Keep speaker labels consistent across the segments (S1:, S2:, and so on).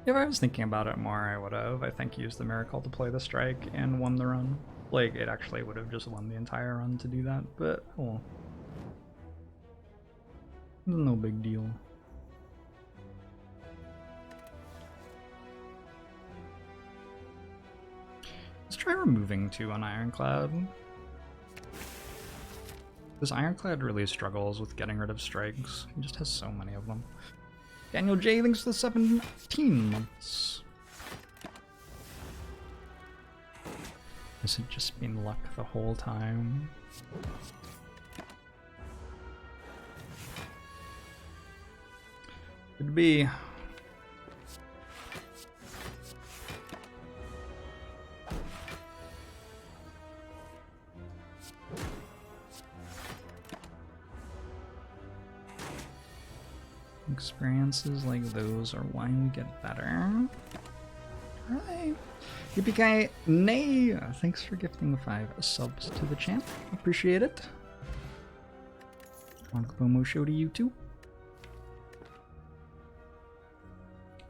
S1: If I was thinking about it more, I would have, I think, used the Miracle to play the strike and won the run. Like, it actually would have just won the entire run to do that, but, oh well. No big deal. Let's try removing 2 on Ironclad. This Ironclad really struggles with getting rid of strikes. He just has so many of them. Daniel J, thanks for the 17 months. Has it just been luck the whole time? Could be. Experiences like those are why we get better. Alright. Yippee Nay! Thanks for gifting 5 subs to the channel. Appreciate it. Momo show to you too.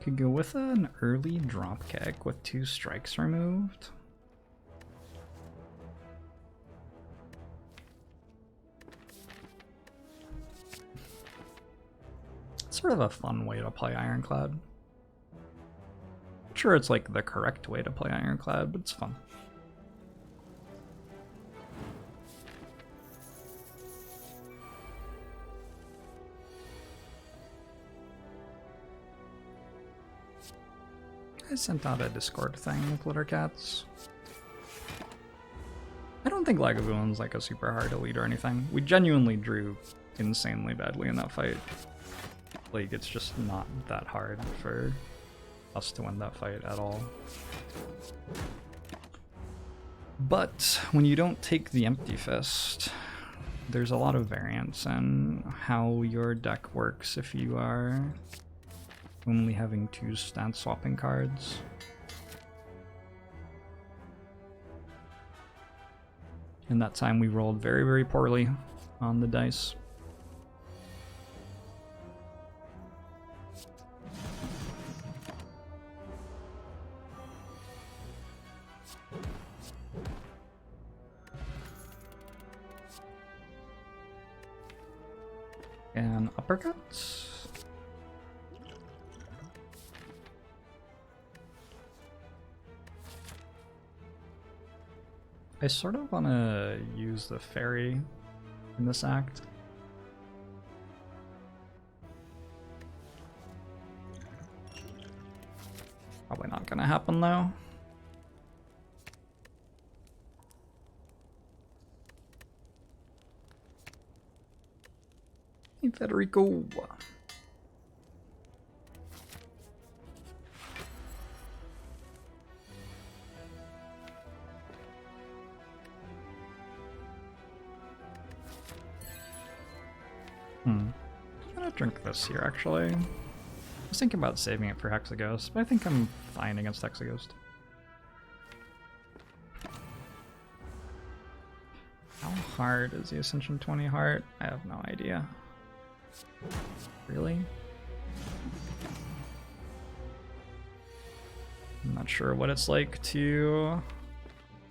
S1: Could go with an early dropkick with 2 strikes removed. Sort of a fun way to play Ironclad. Not sure it's like the correct way to play Ironclad, but it's fun. I sent out a Discord thing with Littercats. I don't think Lagavulin's like a super hard elite or anything. We genuinely drew insanely badly in that fight. Like, it's just not that hard for us to win that fight at all. But when you don't take the Empty Fist, there's a lot of variance in how your deck works if you are only having 2 stance swapping cards. And that time we rolled very, very poorly on the dice. And uppercuts. I sort of want to use the fairy in this act. Probably not going to happen though. Hey, Federico. I'm gonna drink this here, actually. I was thinking about saving it for Hexaghost, but I think I'm fine against Hexaghost. How hard is the Ascension 20 heart? I have no idea. Really? I'm not sure what it's like to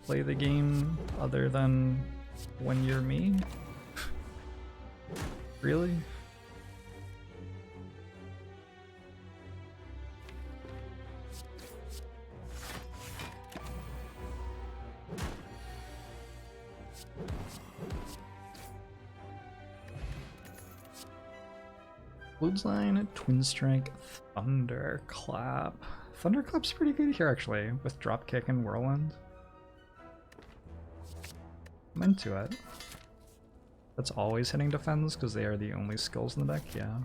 S1: play the game other than when you're me. Really? Clothesline, Twin Strike, Thunderclap. Thunderclap's pretty good here actually, with Dropkick and Whirlwind. I'm into it. That's always hitting defense because they are the only skills in the deck, yeah.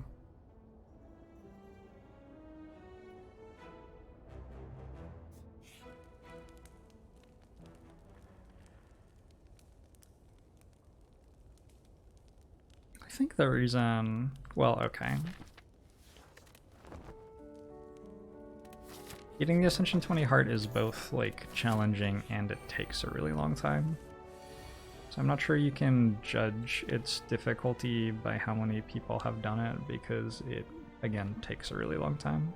S1: I think the reason, well, okay. Getting the Ascension 20 heart is both like challenging and it takes a really long time. So I'm not sure you can judge its difficulty by how many people have done it, because it, again, takes a really long time.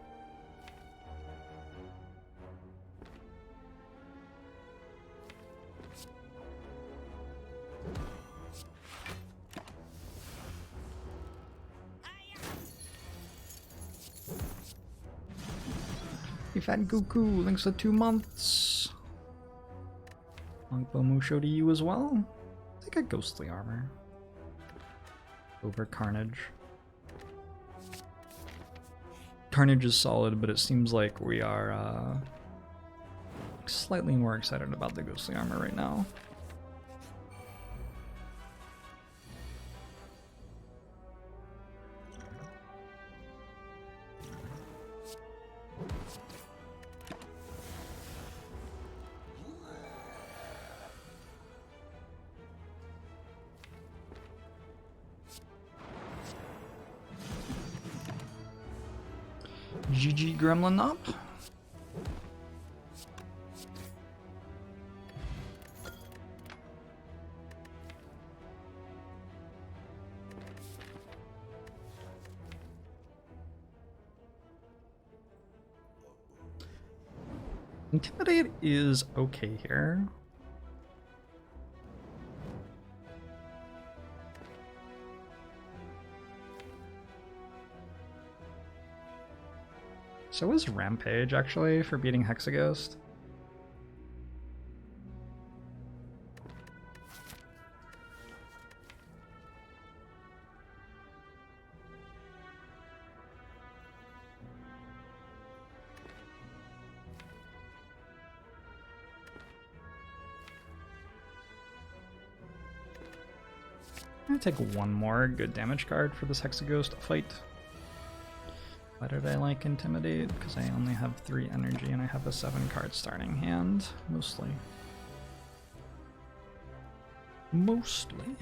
S1: We've had Goku, links to 2 months. Longbow Musho to you as well. I think a ghostly armor. Over Carnage. Carnage is solid, but it seems like we are slightly more excited about the ghostly armor right now. GG Gremlin up. Intimidate is okay here. So is Rampage, actually, for beating Hexaghost. I'm gonna take one more good damage card for this Hexaghost fight. Why did I like Intimidate? Because I only have 3 energy and I have a 7-card starting hand, mostly. Mostly.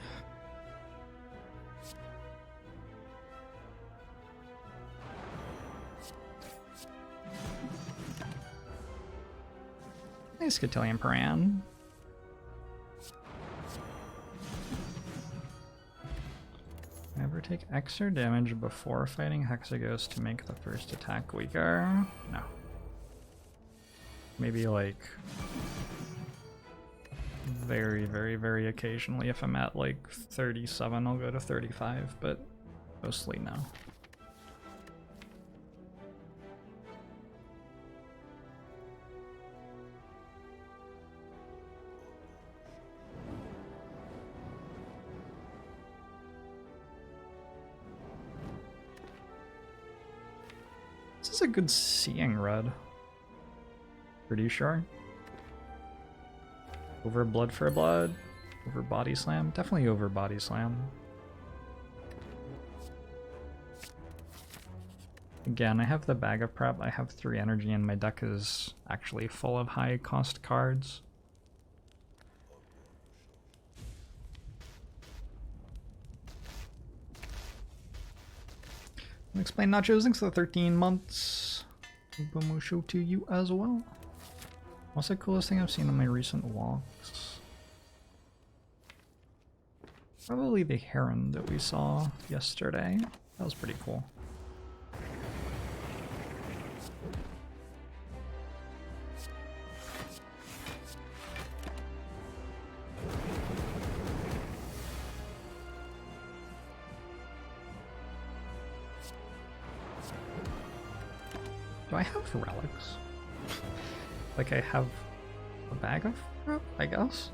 S1: Nice Cotillion Paran. Ever take extra damage before fighting Hexaghost to make the first attack weaker? No. Maybe like very, very, very occasionally if I'm at like 37 I'll go to 35, but mostly no. This is a good Seeing Red. Pretty sure. Over Blood for Blood. Over Body Slam. Definitely over Body Slam. Again, I have the bag of prep. I have 3 energy and my deck is actually full of high cost cards. Explain Nachos, thanks for the 13 months. Show to you as well. What's the coolest thing I've seen on my recent walks? Probably the heron that we saw yesterday. That was pretty cool. Do I have relics? Like I have a bag of prep, I guess?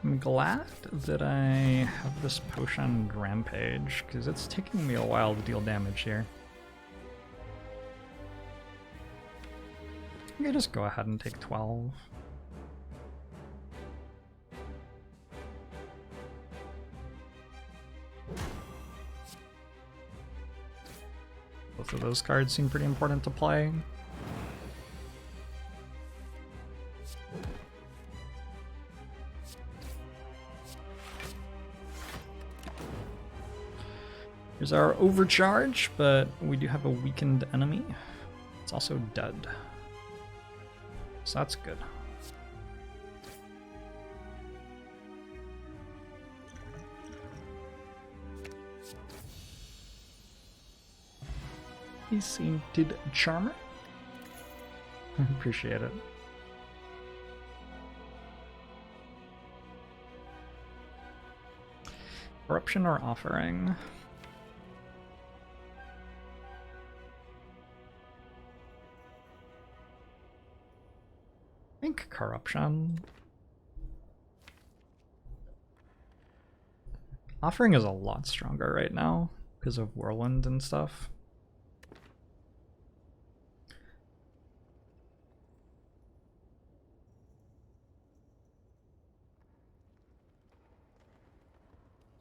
S1: I'm glad that I have this potion rampage, because it's taking me a while to deal damage here. I can just go ahead and take 12. Both of those cards seem pretty important to play. Here's our overcharge, but we do have a weakened enemy. It's also dead. So that's good. A Sainted Charmer. Appreciate it. Corruption or Offering? I think Corruption. Offering is a lot stronger right now because of Whirlwind and stuff.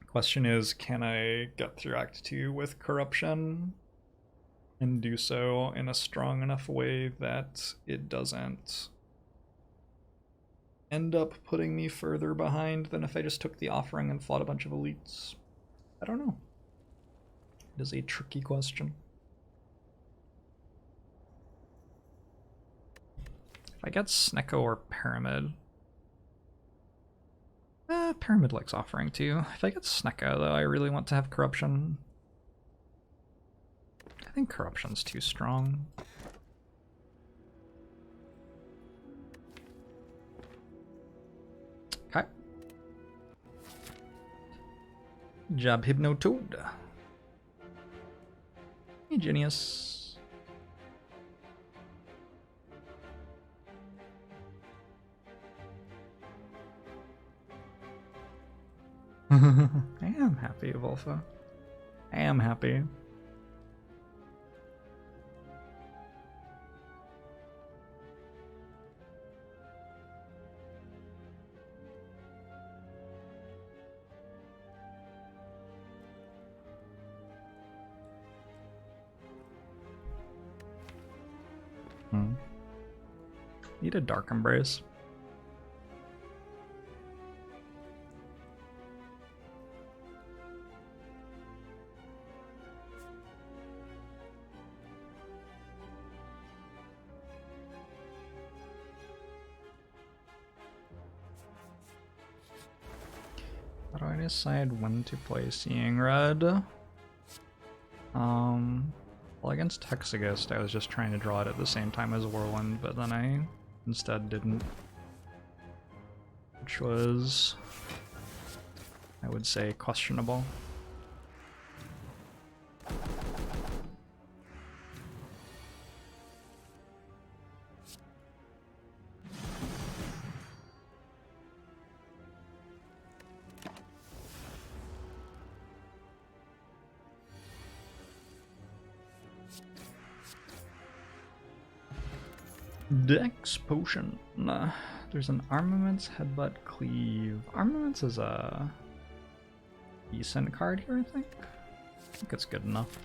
S1: Question is, can I get through Act 2 with Corruption and do so in a strong enough way that it doesn't end up putting me further behind than if I just took the Offering and fought a bunch of elites? I don't know. It is a tricky question. If I get Snecko or Pyramid... Pyramid likes Offering too. If I get Snecko though, I really want to have Corruption. I think Corruption's too strong. Okay. Jab Hypnotoad. Hey, Genius. I am happy, Volfa. I am happy. Need a Dark Embrace. How do I decide when to play Seeing Red? Well, against Hexagast, I was just trying to draw it at the same time as Whirlwind, but then I instead didn't. Which was, I would say, questionable. Dex Potion. There's an Armaments, Headbutt, Cleave. Armaments is a decent card here, I think. I think it's good enough.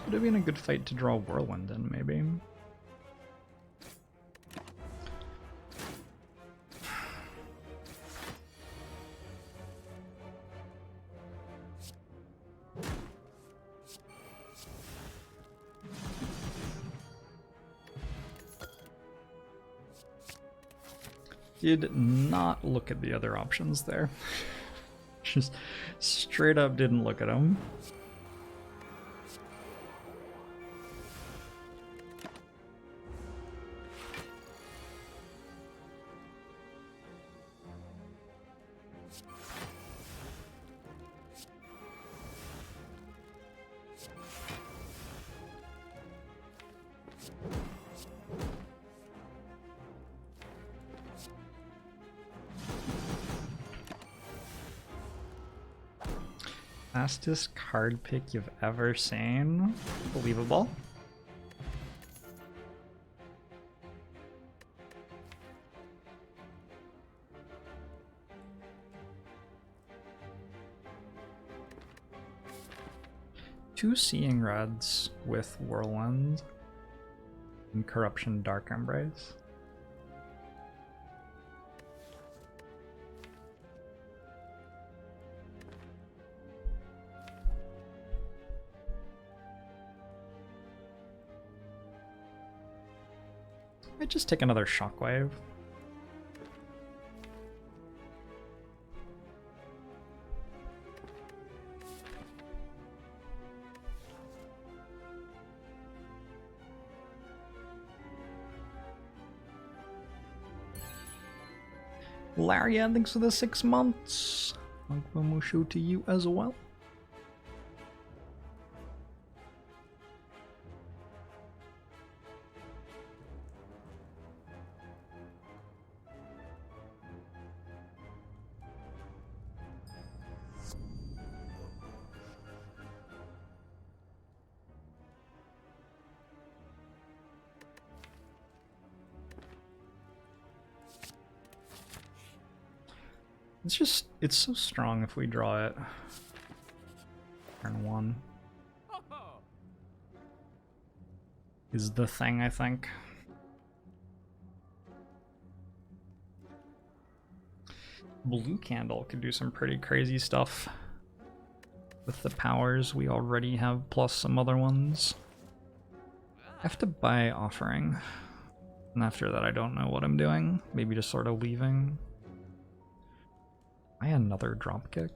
S1: Would have been a good fight to draw Whirlwind in, maybe. Did not look at the other options there. Just straight up didn't look at them. Fastest card pick you've ever seen. Believable. Two Seeing Reds with Whirlwind and Corruption Dark Embrace. Might just take another Shockwave. Lariat, thanks for the 6 months. Mushu to you as well. It's so strong if we draw it. Turn 1 is the thing, I think. Blue Candle could do some pretty crazy stuff with the powers we already have, plus some other ones. I have to buy Offering, and after that I don't know what I'm doing. Maybe just sort of leaving. Another Dropkick.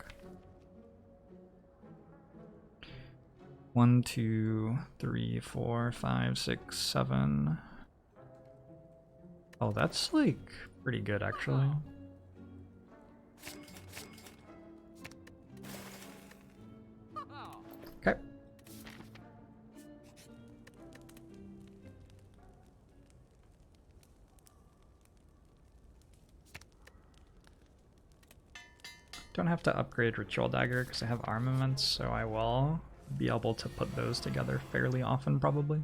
S1: 1, 2, 3, 4, 5, 6, 7. Oh, that's like pretty good actually. Okay. Don't have to upgrade Ritual Dagger because I have armaments, so I will be able to put those together fairly often, probably.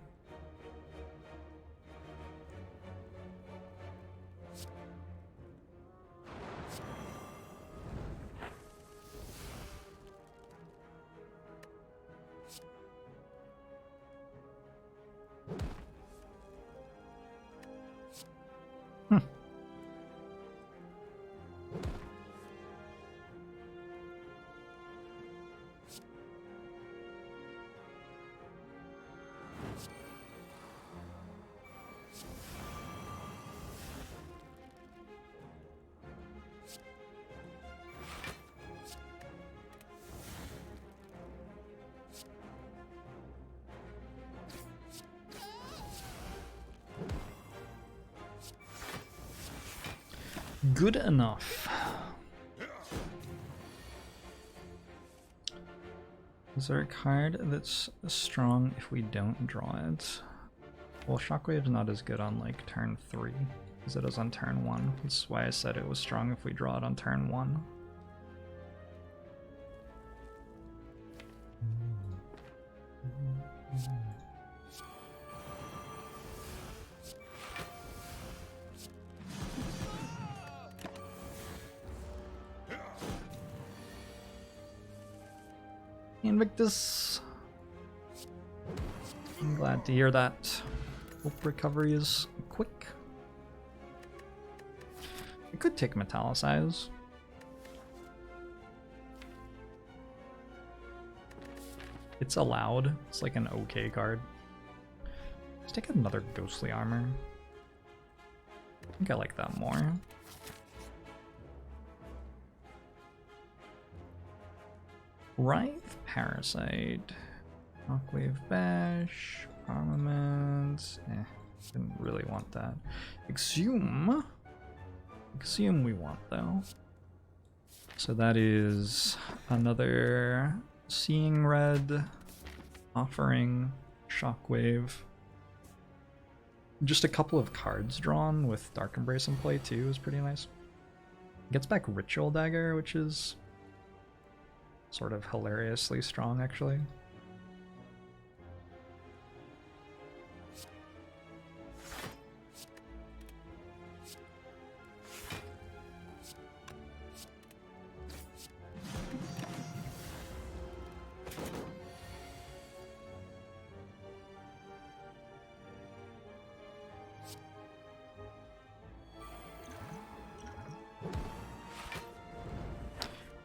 S1: Good enough. Is there a card that's strong if we don't draw it? Well, Shockwave's not as good on like turn 3 as it is on turn 1. That's why I said it was strong if we draw it on turn 1. Invictus. I'm glad to hear that. Hope recovery is quick. I could take Metallicize. It's allowed. It's like an okay card. Let's take another Ghostly Armor. I think I like that more. Writhe Parasite. Shockwave Bash. Armaments. Didn't really want that. Exhume. Exhume we want though. So that is another Seeing Red, offering, Shockwave. Just a couple of cards drawn with Dark Embrace in play too is pretty nice. Gets back Ritual Dagger, which is sort of hilariously strong actually.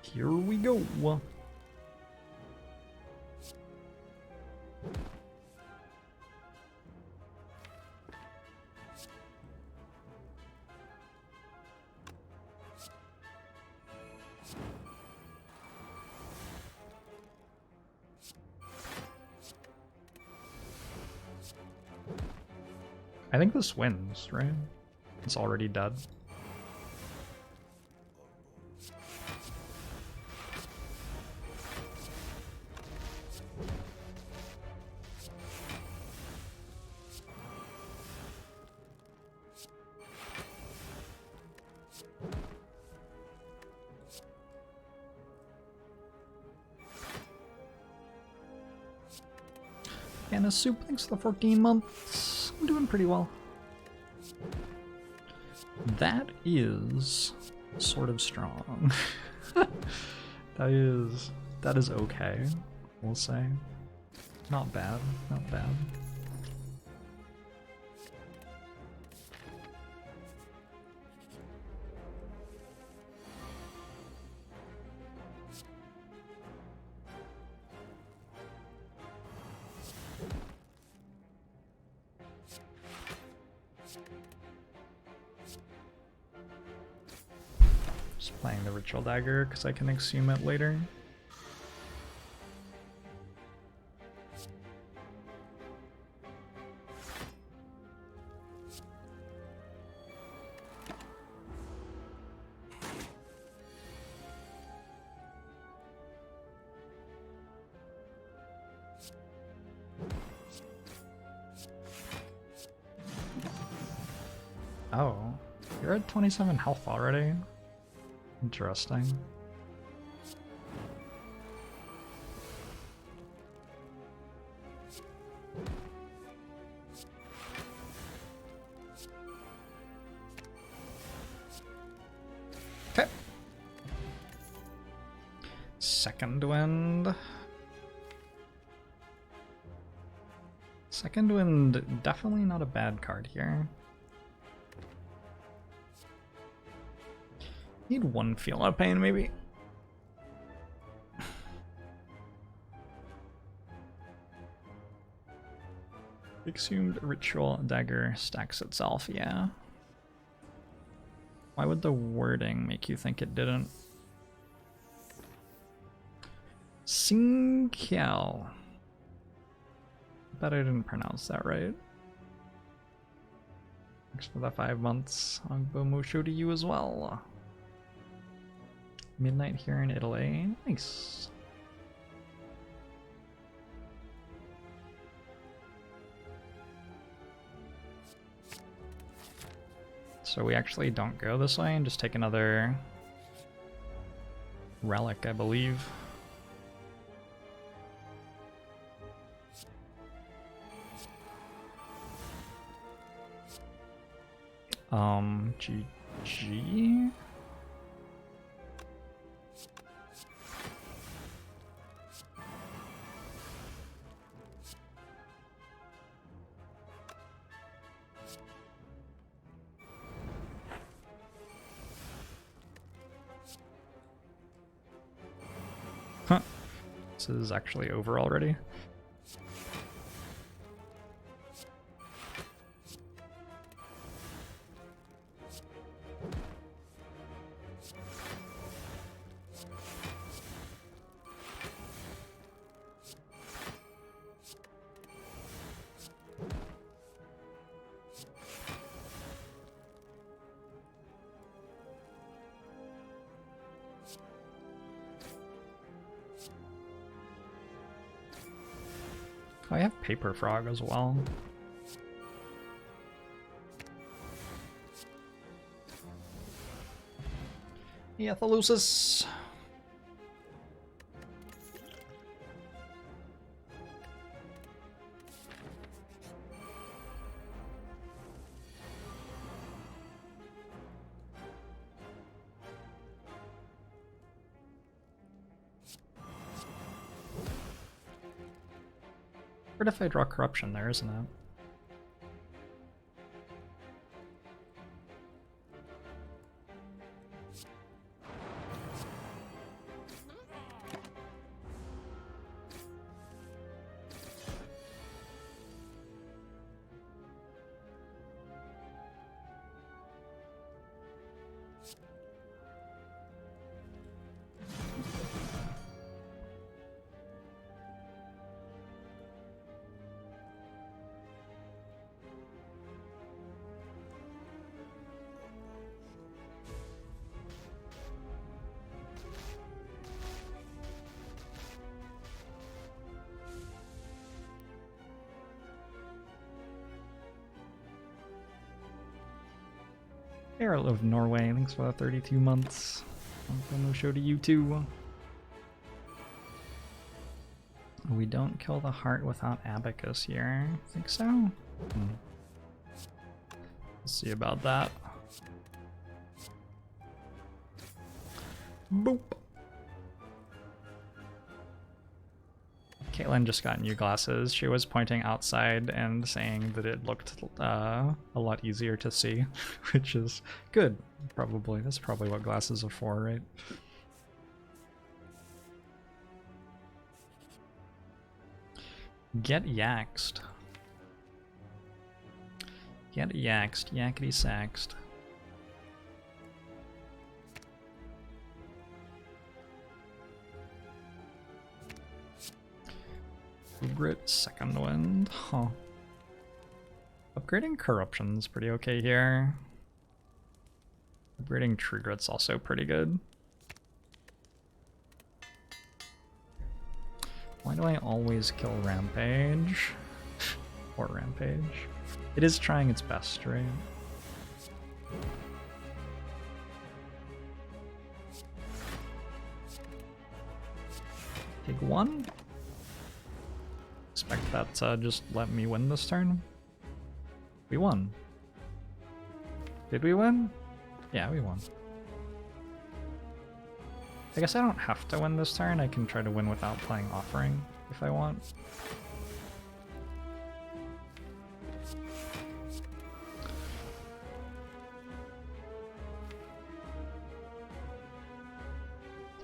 S1: Here we go. I think this wins, right? It's already dead. And a soup, thanks for the 14 months. I'm doing pretty well. That is sort of strong. that is okay, we'll say. Not bad, not bad. Just playing the Ritual Dagger because I can exhume it later. Oh, you're at 27 health already? Interesting. Okay. Second Wind. Second Wind, definitely not a bad card here. Need one Feel of Pain, maybe. Exhumed Ritual Dagger stacks itself, yeah. Why would the wording make you think it didn't? Sinkiao. Bet I didn't pronounce that right. Thanks for the 5 months. Agbo Musho to you as well. Midnight here in Italy. Nice. So we actually don't go this way and just take another relic, I believe. GG. Huh. This is actually over already. I have Paper Frog as well. Aetheleusis. What if I draw Corruption there, isn't it? Arrow of Norway, thanks for the 32 months. No show to you too. We don't kill the heart without Abacus here. Think so? Let's see about that. Boop. Caitlin just got new glasses. She was pointing outside and saying that it looked a lot easier to see, which is good, probably. That's probably what glasses are for, right? Get yaxed. Get yaxed, yakety saxed. Grit Second Wind, huh. Upgrading Corruption's pretty okay here. Upgrading True Grit's also pretty good. Why do I always kill Rampage? Or Rampage? It is trying its best, right? Take one. Expect that to just let me win this turn. We won. Did we win? Yeah, we won. I guess I don't have to win this turn. I can try to win without playing Offering if I want.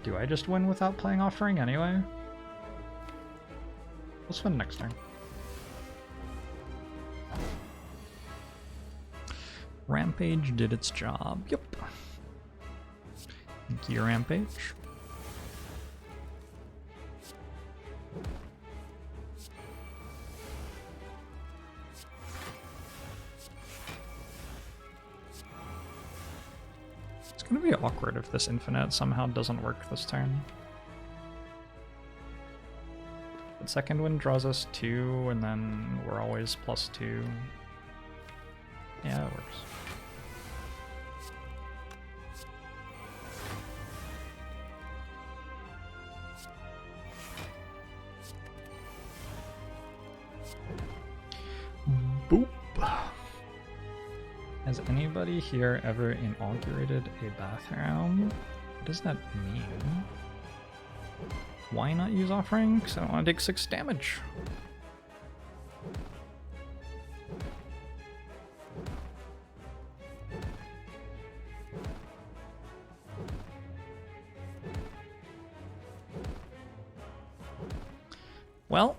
S1: Do I just win without playing Offering anyway? Let's win next turn. Rampage did its job. Yep. Thank you, Rampage. It's gonna be awkward if this infinite somehow doesn't work this turn. But Second Wind draws us 2, and then we're always +2. Yeah, it works. Boop. Has anybody here ever inaugurated a bathroom? What does that mean? Why not use Offering? Because I don't want to take 6 damage. Well,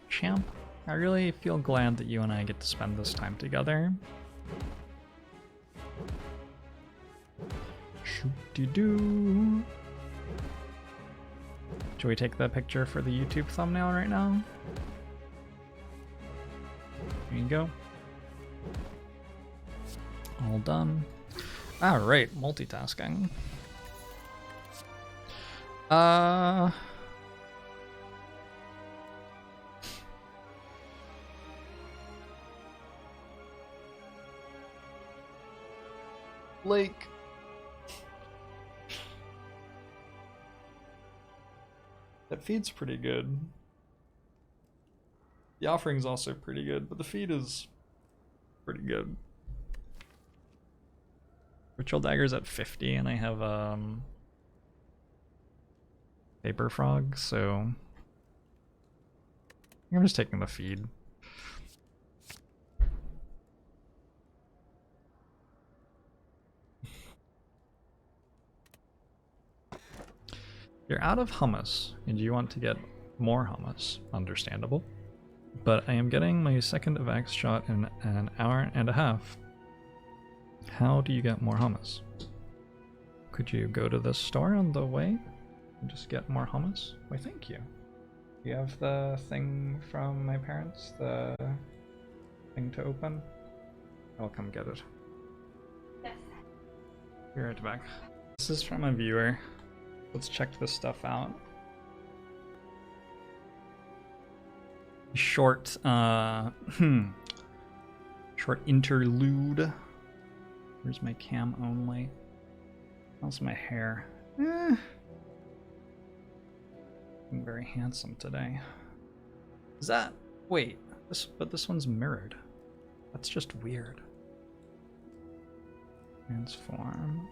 S1: champ, I really feel glad that you and I get to spend this time together. Shoot-de-doo. Should we take the picture for the YouTube thumbnail right now? There you go. All done. Alright, multitasking. Like... That feed's pretty good. The offering's also pretty good, but the feed is pretty good. Ritual Dagger's at 50, and I have Paper Frog, so I'm just taking the feed. You're out of hummus, and you want to get more hummus. Understandable. But I am getting my second evac shot in an hour and a half. How do you get more hummus? Could you go to the store on the way and just get more hummus? Why, thank you. You have the thing from my parents? The thing to open? I'll come get it.
S2: Yes.
S1: Be right back. This is from a viewer. Let's check this stuff out. Short, short interlude. Where's my cam only? How's my hair? I'm very handsome today. Is that... Wait, but this one's mirrored. That's just weird. Transform.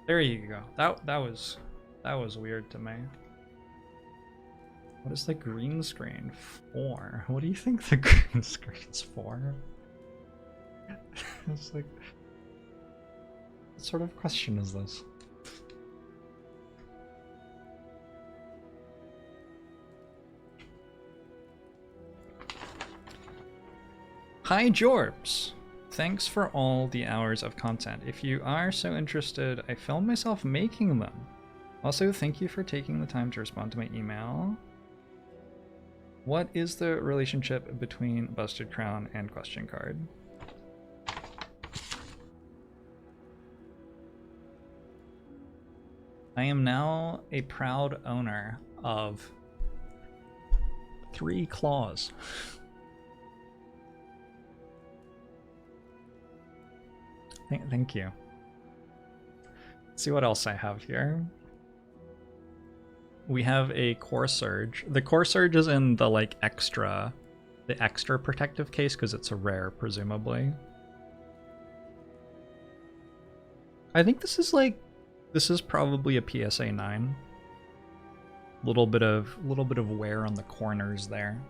S1: There you go. That was weird to me. What is the green screen for? What do you think the green screen's for? It's like, what sort of question is this? Hi Jorbs! Thanks for all the hours of content. If you are so interested, I filmed myself making them. Also, thank you for taking the time to respond to my email. What is the relationship between Busted Crown and Question Card? I am now a proud owner of 3 claws. Thank you. Let's see what else I have here. We have a Core Surge. The Core Surge is in the like extra protective case because it's a rare, presumably. I think this is probably a PSA 9. Little bit of wear on the corners there.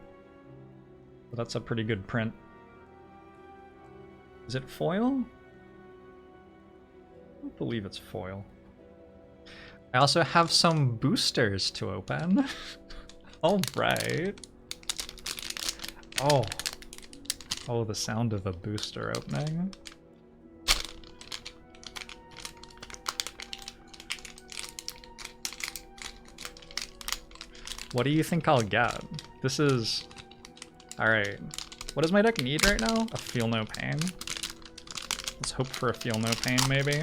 S1: But that's a pretty good print. Is it foil? I don't believe it's foil. I also have some boosters to open. All right. Oh, the sound of a booster opening. What do you think I'll get? This is... Alright. What does my deck need right now? A Feel No Pain. Let's hope for a Feel No Pain, maybe.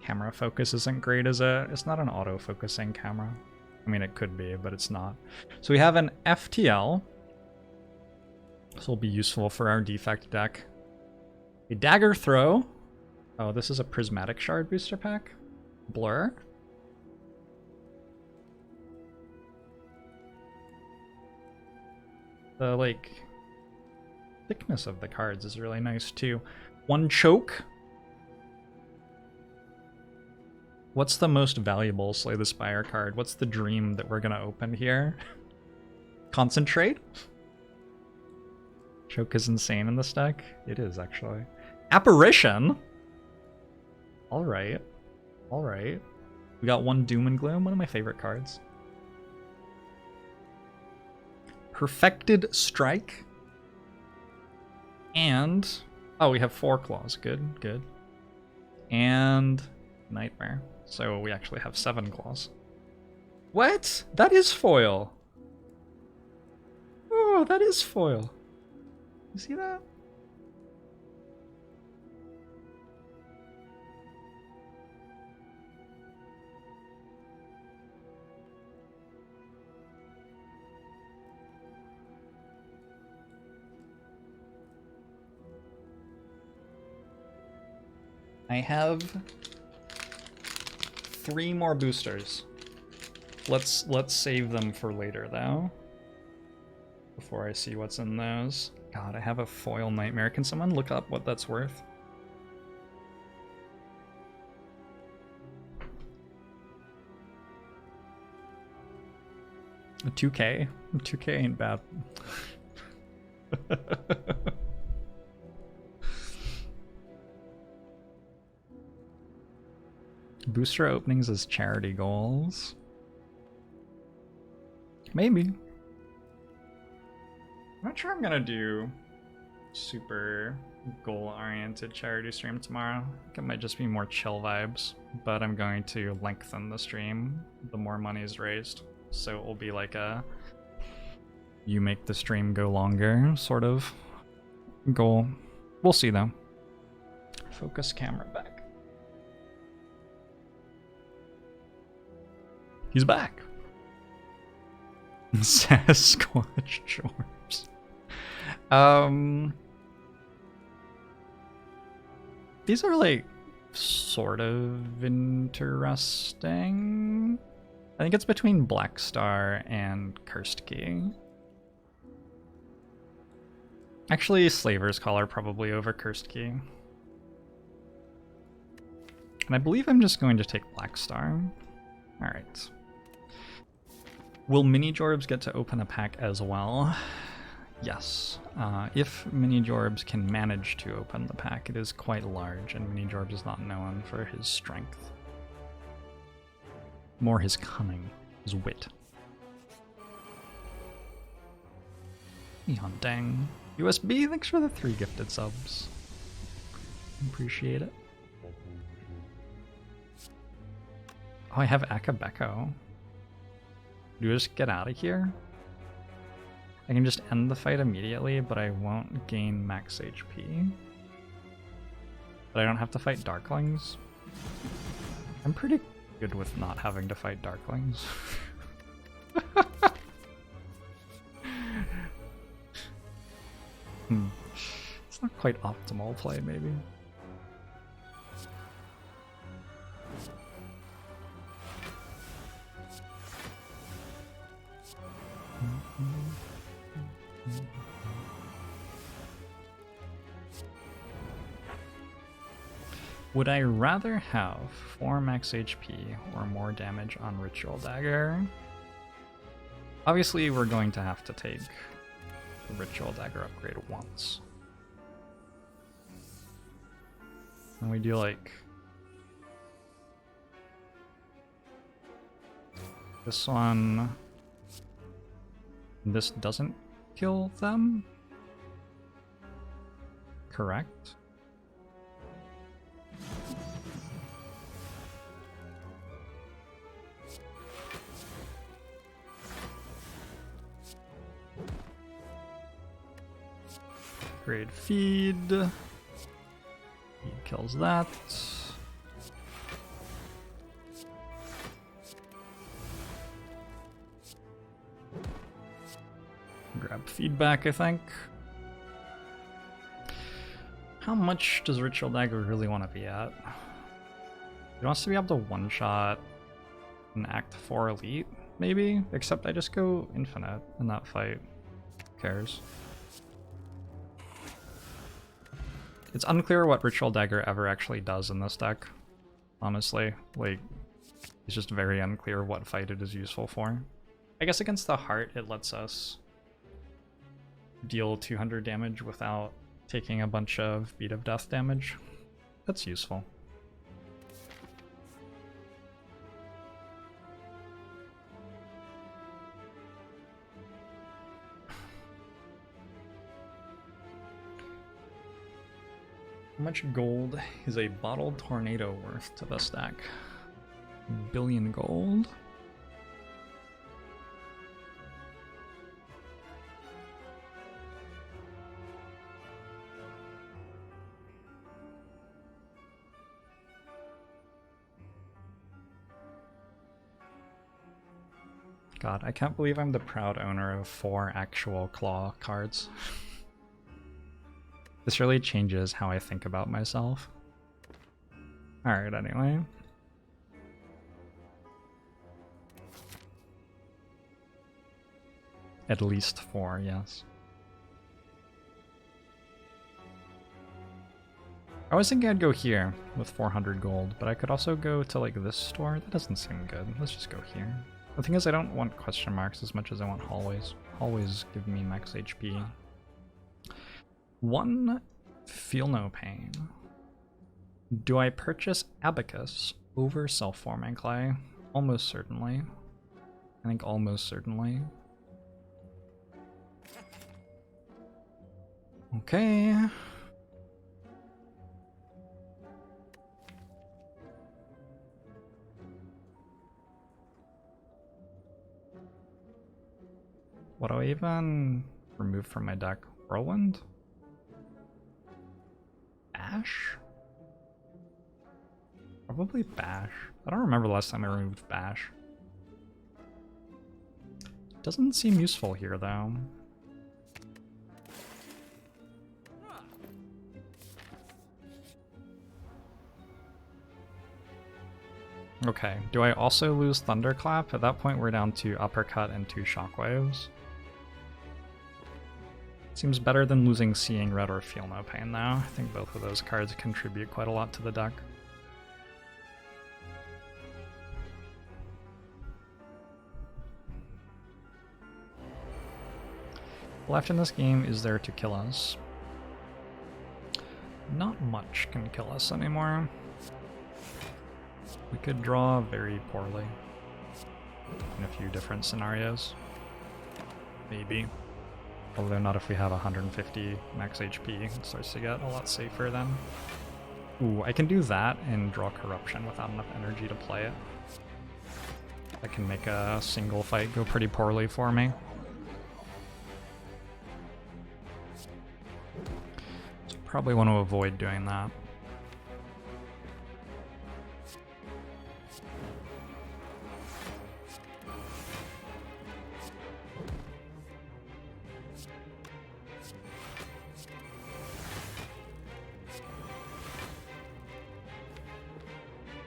S1: Camera focus isn't great as it's not an auto-focusing camera. I mean, it could be, but it's not. So we have an FTL. This will be useful for our defect deck. A Dagger Throw. Oh, this is a Prismatic Shard booster pack. Blur. The, like, thickness of the cards is really nice, too. 1 Choke. What's the most valuable Slay the Spire card? What's the dream that we're gonna open here? Concentrate? Choke is insane in this deck. It is, actually. Apparition! Alright. Alright. We got 1 Doom and Gloom, one of my favorite cards. Perfected Strike. And... oh, we have 4 claws. Good, good. And... Nightmare. So we actually have 7 claws. What? That is foil! Oh, that is foil. You see that? I have 3 more boosters. Let's save them for later though. Before I see what's in those. God, I have a foil nightmare. Can someone look up what that's worth? A 2K? 2K ain't bad. Booster openings as charity goals. Maybe. I'm not sure I'm gonna do super goal-oriented charity stream tomorrow. I think it might just be more chill vibes, but I'm going to lengthen the stream the more money is raised. So it will be like a you make the stream go longer sort of goal. We'll see though. Focus camera back. He's back. Sasquatch Jorbs. These are like sort of interesting. I think it's between Black Star and Cursed Key. Actually, Slaver's Collar probably over Cursed Key. And I believe I'm just going to take Black Star. Alright. Will Mini Jorbs get to open a pack as well? Yes. If Mini Jorbs can manage to open the pack, it is quite large, and Mini Jorbs is not known for his strength. More his cunning, his wit. Neon Dang. USB, thanks for the 3 gifted subs. Appreciate it. Oh, I have Akabeko. Do I just get out of here? I can just end the fight immediately, but I won't gain max HP. But I don't have to fight Darklings. I'm pretty good with not having to fight Darklings. It's not quite optimal play, maybe. Would I rather have 4 max HP or more damage on Ritual Dagger? Obviously, we're going to have to take the Ritual Dagger upgrade once. And we do like this one. This doesn't kill them? Correct? Grade feed. He kills that. Grab feedback, I think. How much does Ritual Dagger really want to be at? He wants to be able to one-shot an Act 4 Elite, maybe? Except I just go infinite in that fight. Who cares? It's unclear what Ritual Dagger ever actually does in this deck, honestly. Like, it's just very unclear what fight it is useful for. I guess against the Heart, it lets us deal 200 damage without taking a bunch of Beat of Death damage. That's useful. How much gold is a Bottled Tornado worth to the stack? 1 billion gold? God, I can't believe I'm the proud owner of 4 actual claw cards. This really changes how I think about myself. Alright, anyway. At least 4, yes. I was thinking I'd go here with 400 gold, but I could also go to like this store. That doesn't seem good. Let's just go here. The thing is, I don't want question marks as much as I want hallways. Hallways give me max HP. One, feel no pain. Do I purchase Abacus over self-forming clay? Almost certainly. I think almost certainly. Okay. What do I even remove from my deck? Whirlwind? Bash? Probably Bash. I don't remember the last time I removed Bash. Doesn't seem useful here though. Okay, do I also lose Thunderclap? At that point we're down to Uppercut and 2 Shockwaves. Seems better than losing Seeing Red or Feel No Pain though. I think both of those cards contribute quite a lot to the deck. Left in this game is there to kill us. Not much can kill us anymore. We could draw very poorly in a few different scenarios. Maybe. Although not if we have 150 max HP. It starts to get a lot safer then. Ooh, I can do that and draw Corruption without enough energy to play it. That can make a single fight go pretty poorly for me. So probably want to avoid doing that.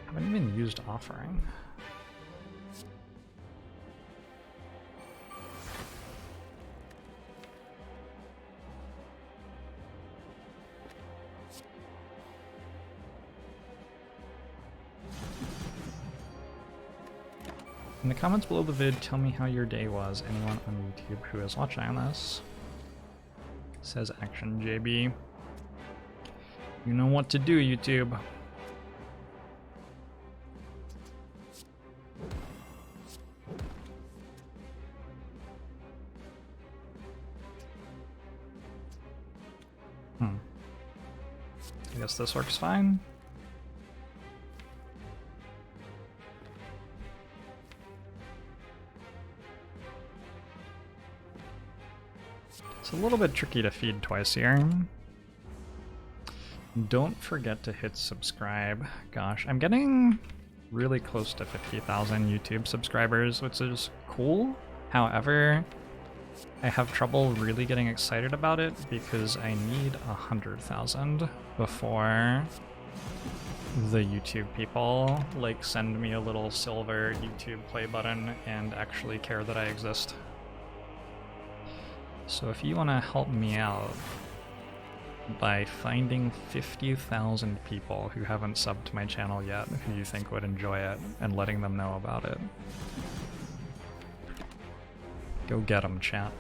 S1: Haven't even used Offering. In the comments below the vid, tell me how your day was. Anyone on YouTube who is watching this. Says Action JB. You know what to do, YouTube. I guess this works fine. It's a little bit tricky to feed twice here. Don't forget to hit subscribe. Gosh, I'm getting really close to 50,000 YouTube subscribers, which is cool. However, I have trouble really getting excited about it because I need 100,000 before the YouTube people like send me a little silver YouTube play button and actually care that I exist. So if you want to help me out by finding 50,000 people who haven't subbed to my channel yet who you think would enjoy it and letting them know about it, go get them, chat.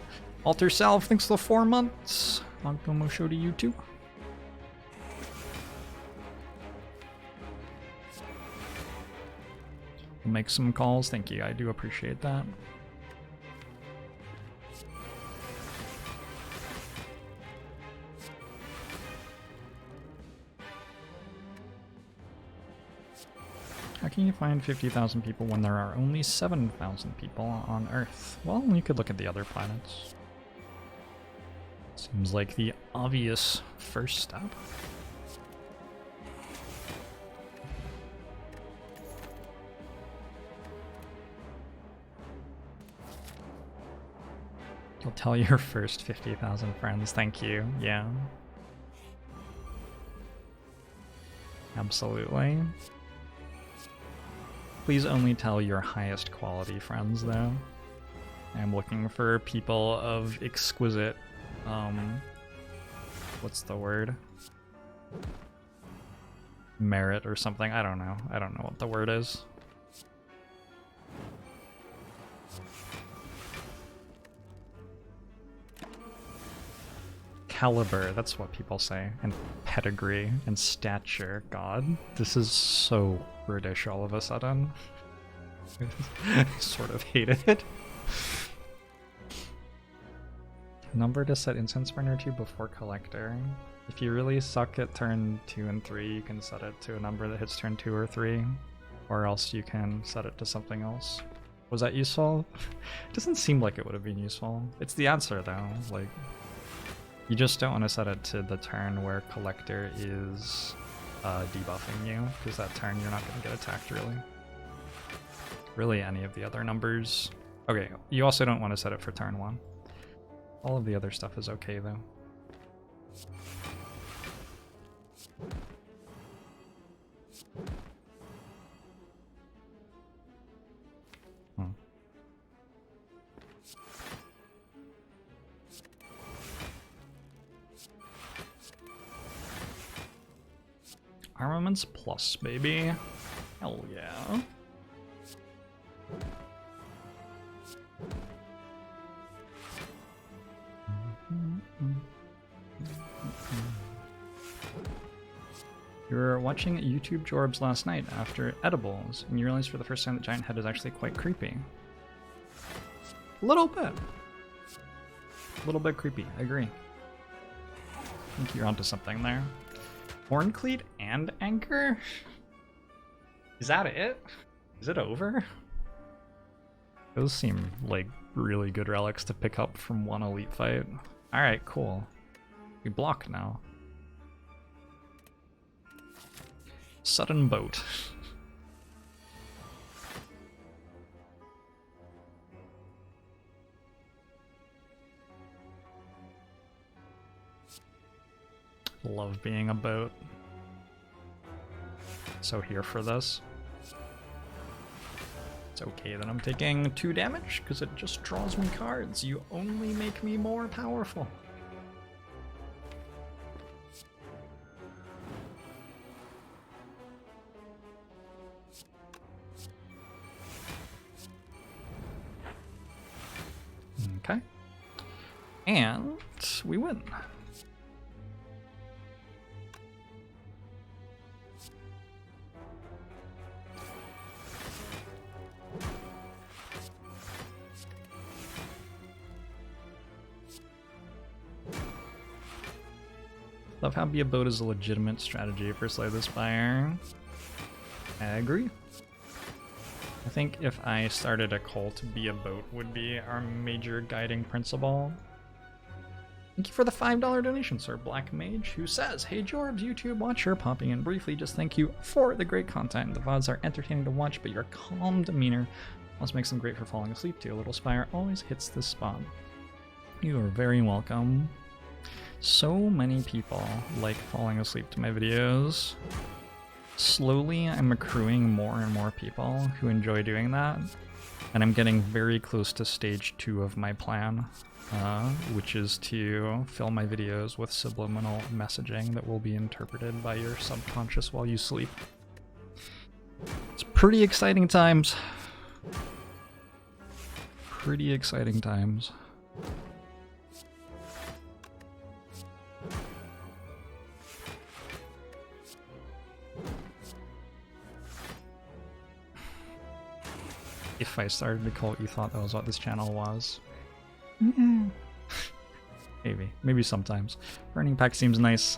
S1: Alter Salve, thanks for the 4 months. Long show to you too. Make some calls, thank you, I do appreciate that. How can you find 50,000 people when there are only 7,000 people on Earth? Well, you could look at the other planets. Seems like the obvious first step. You'll tell your first 50,000 friends, thank you, yeah. Absolutely. Please only tell your highest quality friends, though. I'm looking for people of exquisite, what's the word? Merit or something. I don't know. I don't know what the word is. Caliber, that's what people say. And pedigree and stature. God, this is so British all of a sudden. I sort of hated it. Number to set incense burner to before collector. If you really suck at turn 2 and 3, you can set it to a number that hits turn 2 or 3. Or else you can set it to something else. Was that useful? It doesn't seem like it would have been useful. It's the answer though. Like, you just don't want to set it to the turn where collector is debuffing you, because that turn you're not going to get attacked really. Really any of the other numbers. Okay, you also don't want to set it for turn 1. All of the other stuff is okay though. Armaments plus, baby. Hell yeah. You were watching YouTube Jorbs last night after edibles, and you realized for the first time that Giant Head is actually quite creepy. A little bit. A little bit creepy, I agree. I think you're onto something there. Horncleat and Anchor? Is that it? Is it over? Those seem like really good relics to pick up from one elite fight. Alright, cool. We block now. Sudden boat. Love being a boat. So here for this. It's okay that I'm taking 2 damage, because it just draws me cards. You only make me more powerful. Okay. And we win. Love how be a boat is a legitimate strategy for Slay the Spire. I agree. I think if I started a cult, be a boat would be our major guiding principle. Thank you for the $5 donation, Sir Black Mage, who says, "Hey Jorbs, YouTube watcher, popping in briefly, just thank you for the great content. The VODs are entertaining to watch, but your calm demeanor also makes them great for falling asleep to. A little Spire always hits the spot." You are very welcome. So many people like falling asleep to my videos. Slowly, I'm accruing more and more people who enjoy doing that, and I'm getting very close to stage 2 of my plan, which is to fill my videos with subliminal messaging that will be interpreted by your subconscious while you sleep. It's pretty exciting times. Pretty exciting times. If I started a cult, you thought that was what this channel was. Maybe sometimes. Burning Pack seems nice.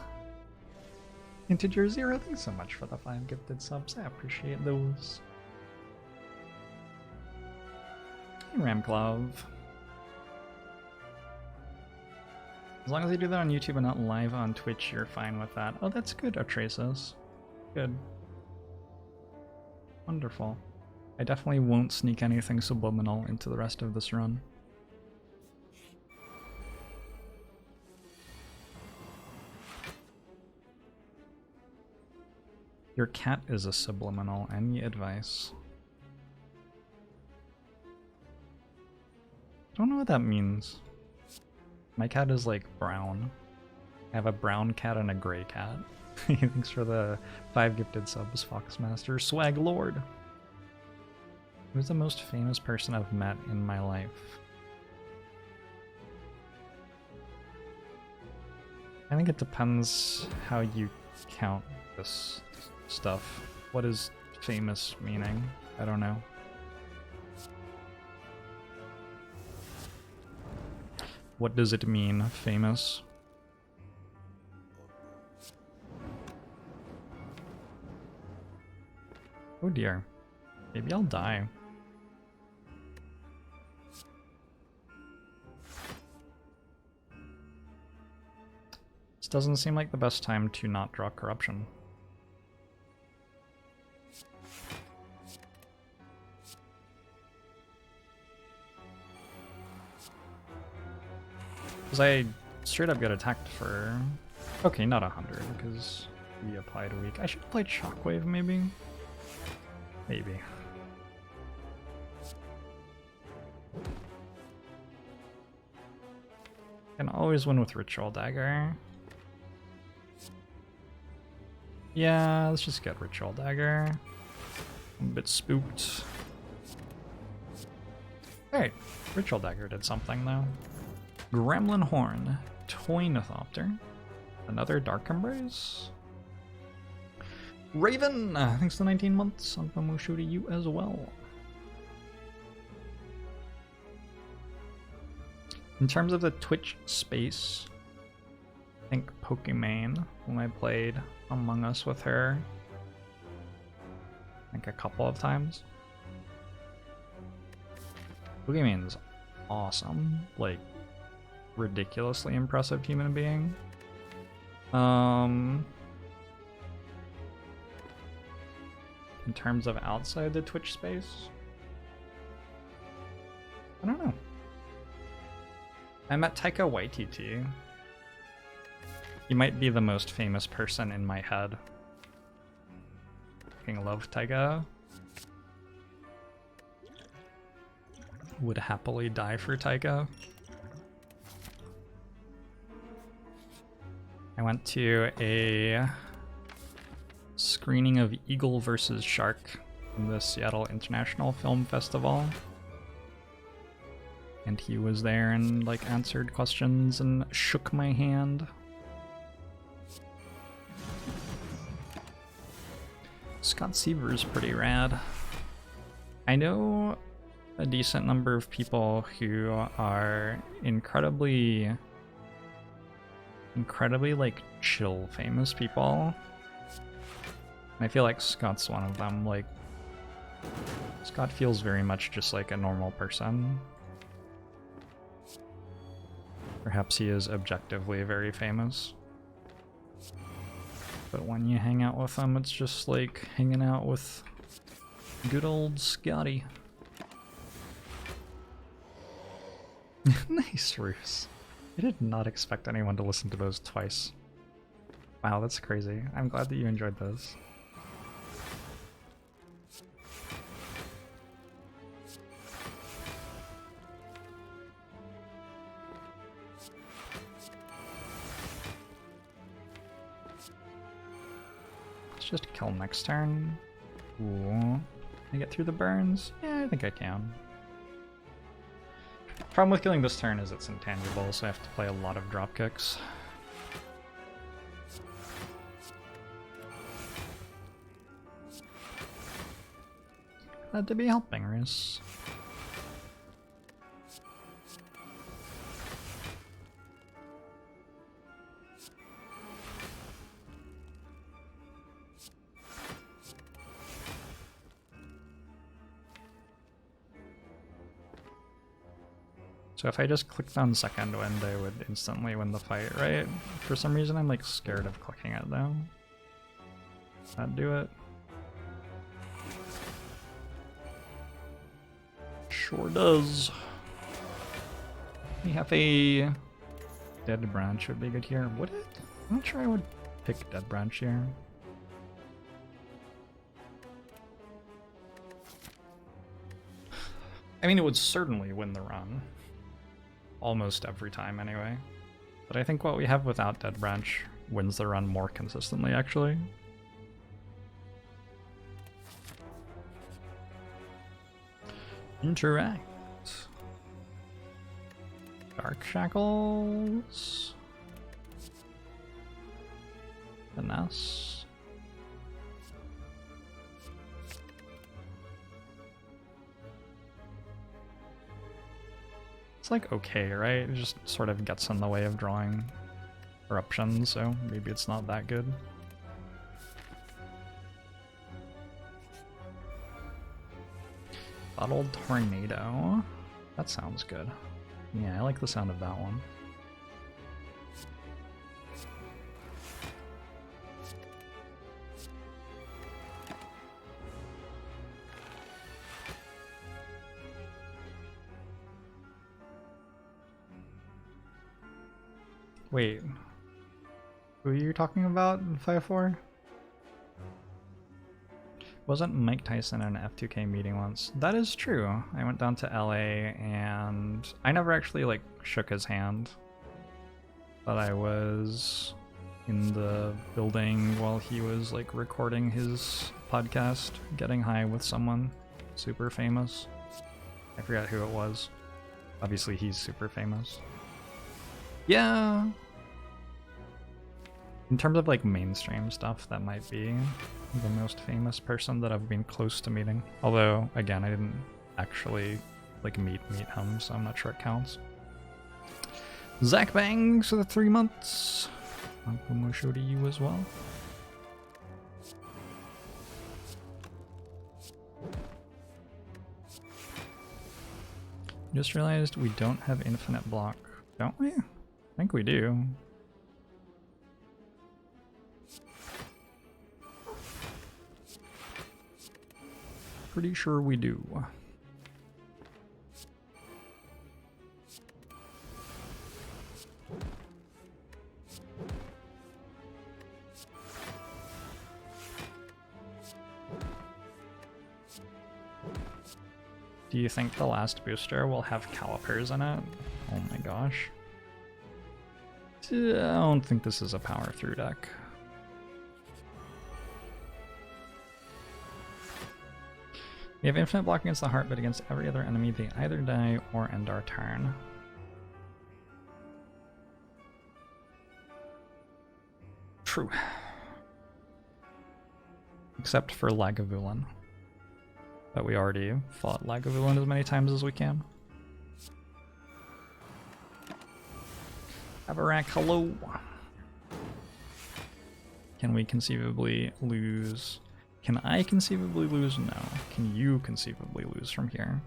S1: Integer Zero, thanks so much for the 5 gifted subs. I appreciate those. Hey, Ramclove. As long as you do that on YouTube and not live on Twitch, you're fine with that. Oh, that's good, Atresis. Good. Wonderful. I definitely won't sneak anything subliminal into the rest of this run. Your cat is a subliminal. Any advice? Don't know what that means. My cat is like brown. I have a brown cat and a gray cat. Thanks for the 5 gifted subs, Foxmaster. Swag Lord. Who's the most famous person I've met in my life? I think it depends how you count this stuff. What is famous meaning? I don't know. What does it mean, famous? Oh dear. Maybe I'll die. This doesn't seem like the best time to not draw corruption. Because I straight up get attacked for... Okay, not 100, because we applied a weak. I should have played Shockwave, maybe? Maybe. Can always win with Ritual Dagger. Yeah, let's just get Ritual Dagger. I'm a bit spooked. Alright, Ritual Dagger did something though. Gremlin Horn, Toynithopter, another Dark Embrace. Raven, thanks to 19 months. I'm Mushu to you as well. In terms of the Twitch space, I think Pokimane, when I played Among Us with her, I think a couple of times. Pokimane's awesome, like ridiculously impressive human being. In terms of outside the Twitch space, I don't know. I met Taika Waititi. He might be the most famous person in my head. Fucking love Taika. Would happily die for Taika. I went to a screening of Eagle vs. Shark in the Seattle International Film Festival. And he was there and like answered questions and shook my hand. Scott Seaver's pretty rad. I know a decent number of people who are incredibly like chill famous people. And I feel like Scott's one of them. Like, Scott feels very much just like a normal person. Perhaps he is objectively very famous. But when you hang out with him, it's just like hanging out with good old Scotty. Nice, Roos. I did not expect anyone to listen to those twice. Wow, that's crazy. I'm glad that you enjoyed those. Let's just kill next turn. Ooh. Can I get through the burns? Yeah, I think I can. Problem with killing this turn is it's intangible, so I have to play a lot of dropkicks. Glad to be helping, Riz. So if I just clicked on second wind, I would instantly win the fight, right? For some reason, I'm like scared of clicking it though. Does that do it? Sure does. We have a dead branch would be good here. Would it? I'm not sure I would pick dead branch here. I mean, it would certainly win the run. Almost every time, anyway. But I think what we have without Dead Branch wins the run more consistently, actually. Interact. Dark Shackles. Finesse. It's like okay, right? It just sort of gets in the way of drawing eruptions, so maybe it's not that good. Bottled Tornado. That sounds good. Yeah, I like the sound of that one. Wait, who are you talking about in 5-4? Wasn't Mike Tyson in an F2K meeting once? That is true. I went down to LA and I never actually like shook his hand, but I was in the building while he was like recording his podcast, Getting High with someone super famous. I forgot who it was. Obviously he's super famous. Yeah. In terms of like mainstream stuff, that might be the most famous person that I've been close to meeting. Although, again, I didn't actually like meet him, so I'm not sure it counts. Zach Bangs for the 3 months. Welcome show to you as well. Just realized we don't have infinite block, don't we? I think we do. Pretty sure we do. Do you think the last booster will have calipers in it? Oh my gosh. I don't think this is a power through deck. We have infinite block against the heart, but against every other enemy they either die or end our turn. True. Except for Lagavulin. But we already fought Lagavulin as many times as we can. Avarak, hello! Can we conceivably lose? Can I conceivably lose? No. Can you conceivably lose from here?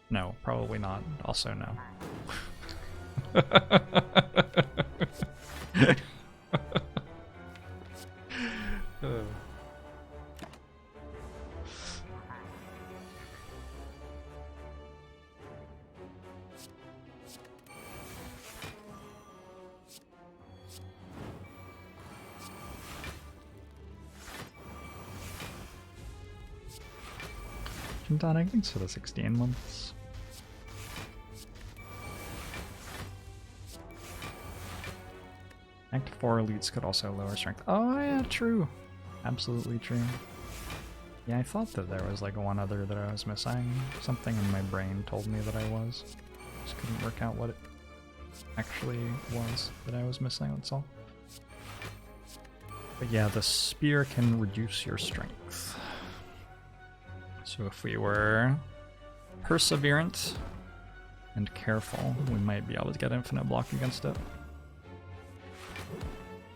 S1: No, probably not. Also no. Donic, thanks for the 16 months. Act 4 elites could also lower strength. Oh yeah, true. Absolutely true. Yeah, I thought that there was like one other that I was missing. Something in my brain told me that I was. Just couldn't work out what it actually was that I was missing, that's all. But yeah, the spear can reduce your strength. So if we were perseverant and careful, we might be able to get infinite block against it.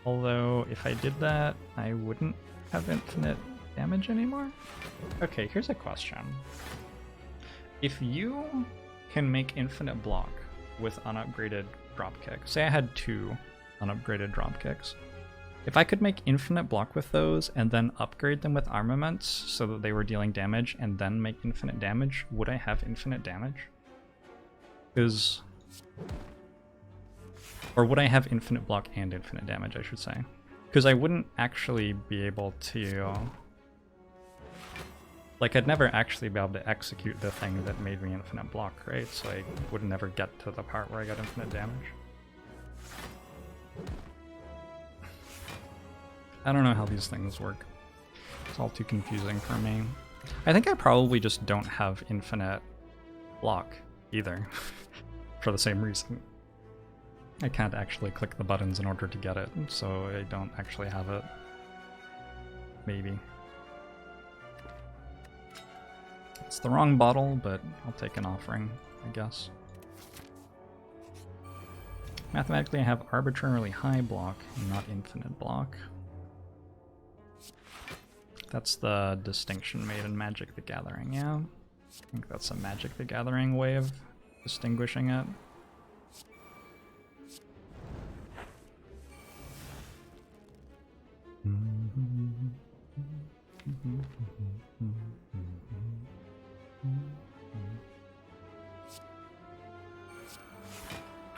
S1: Although, if I did that, I wouldn't have infinite damage anymore? Okay, here's a question. If you can make infinite block with unupgraded dropkick, say I had 2 unupgraded dropkicks, if I could make infinite block with those and then upgrade them with armaments so that they were dealing damage and then make infinite damage, would I have infinite damage? Or would I have infinite block and infinite damage, I should say? Because I wouldn't actually be able to Like, I'd never actually be able to execute the thing that made me infinite block, right? So I would never get to the part where I got infinite damage. I don't know how these things work. It's all too confusing for me. I think I probably just don't have infinite block either, for the same reason. I can't actually click the buttons in order to get it, so I don't actually have it. Maybe. It's the wrong bottle, but I'll take an offering, I guess. Mathematically, I have arbitrarily high block, not infinite block. That's the distinction made in Magic the Gathering, yeah? I think that's a Magic the Gathering way of distinguishing it.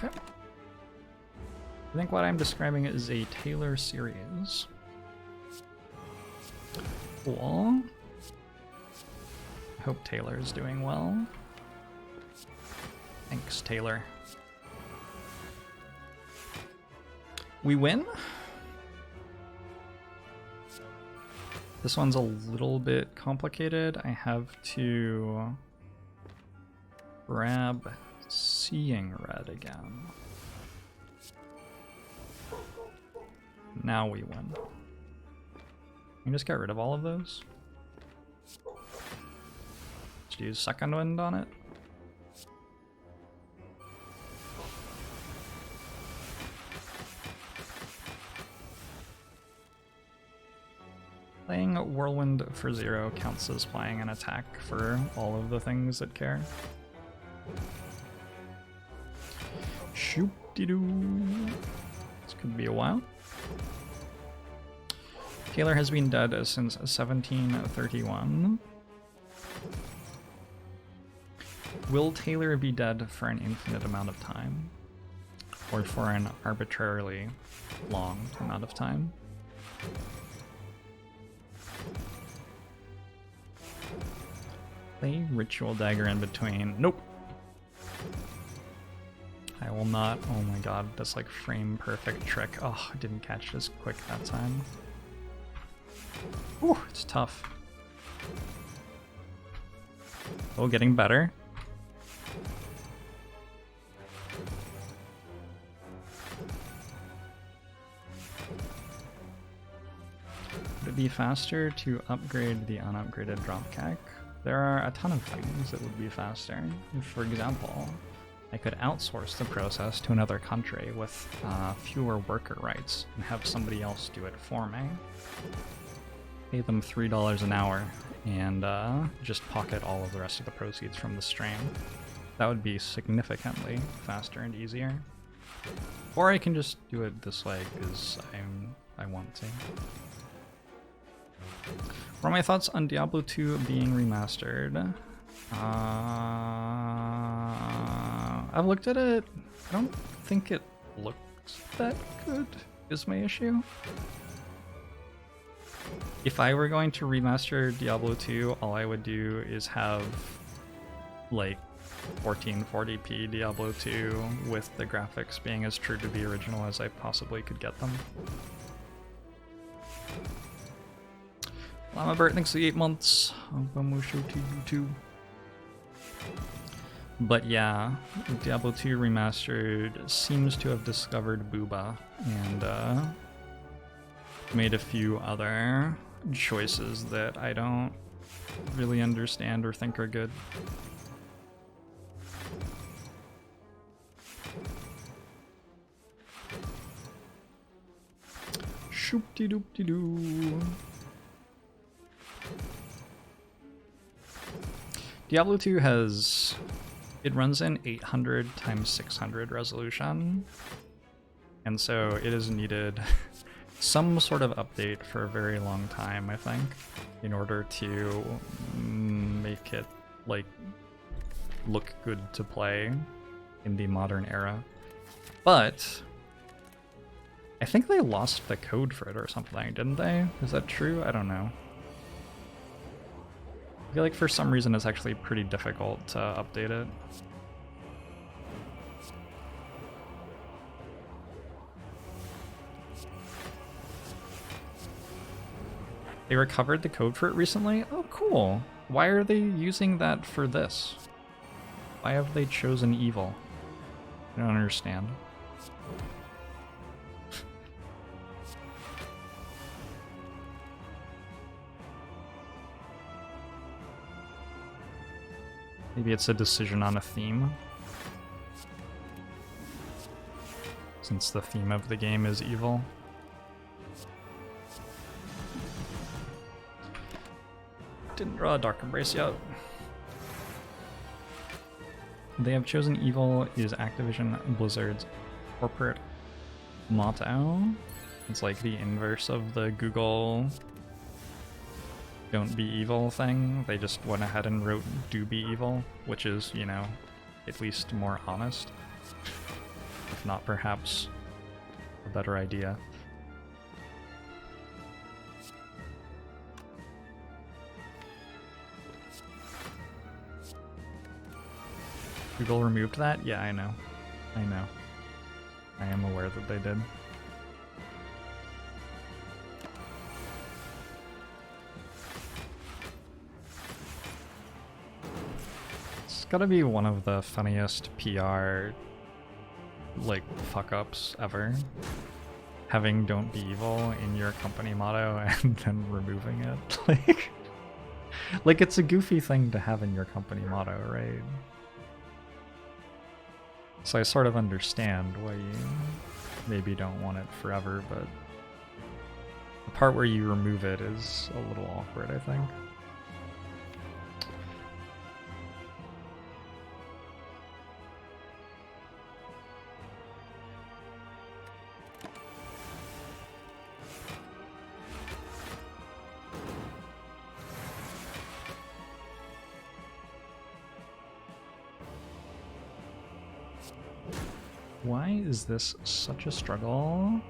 S1: Okay. I think what I'm describing is a Taylor series. Cool. I hope Taylor is doing well. Thanks, Taylor. We win? This one's a little bit complicated. I have to grab Seeing Red again. Now we win. Can you just get rid of all of those? Just use Second Wind on it. Playing Whirlwind for 0 counts as playing an attack for all of the things that care. Shoop-de-doo. This could be a while. Taylor has been dead since 1731. Will Taylor be dead for an infinite amount of time? Or for an arbitrarily long amount of time? Play Ritual Dagger in between. Nope. I will not. Oh my god, that's like frame perfect trick. Oh, I didn't catch this quick that time. Ooh, it's tough. Oh, getting better. Would it be faster to upgrade the unupgraded dropkick? There are a ton of things that would be faster. For example, I could outsource the process to another country with fewer worker rights and have somebody else do it for me. Pay them $3 an hour and just pocket all of the rest of the proceeds from the stream. That would be significantly faster and easier. Or I can just do it this way because I want to. What are my thoughts on Diablo 2 being remastered? I've looked at it. I don't think it looks that good, is my issue. If I were going to remaster Diablo 2, all I would do is have like 1440p Diablo 2 with the graphics being as true to the original as I possibly could get them. Llama Bert, thanks for the 8 months. I'll show to you too. But yeah, Diablo 2 Remastered seems to have discovered Booba and made a few other choices that I don't really understand or think are good. Shoop-de-doop-de-doo. Diablo 2 has... it runs in 800 x 600 resolution, and so it has needed some sort of update for a very long time, I think, in order to make it, like, look good to play in the modern era. But I think they lost the code for it or something, didn't they? Is that true? I don't know. I feel like for some reason it's actually pretty difficult to update it. They recovered the code for it recently? Oh, cool. Why are they using that for this? Why have they chosen evil? I don't understand. Maybe it's a decision on a theme. Since the theme of the game is evil. Didn't draw a Dark Embrace yet. They have chosen evil is Activision Blizzard's corporate motto. It's like the inverse of the Google don't be evil thing. They just went ahead and wrote do be evil, which is, you know, at least more honest. If not perhaps a better idea. Google removed that? Yeah, I know. I know. I am aware that they did. It's gotta be one of the funniest PR, like, fuck-ups ever. Having don't be evil in your company motto and then removing it. Like it's a goofy thing to have in your company motto, right? So I sort of understand why you maybe don't want it forever, but the part where you remove it is a little awkward, I think. Why is this such a struggle?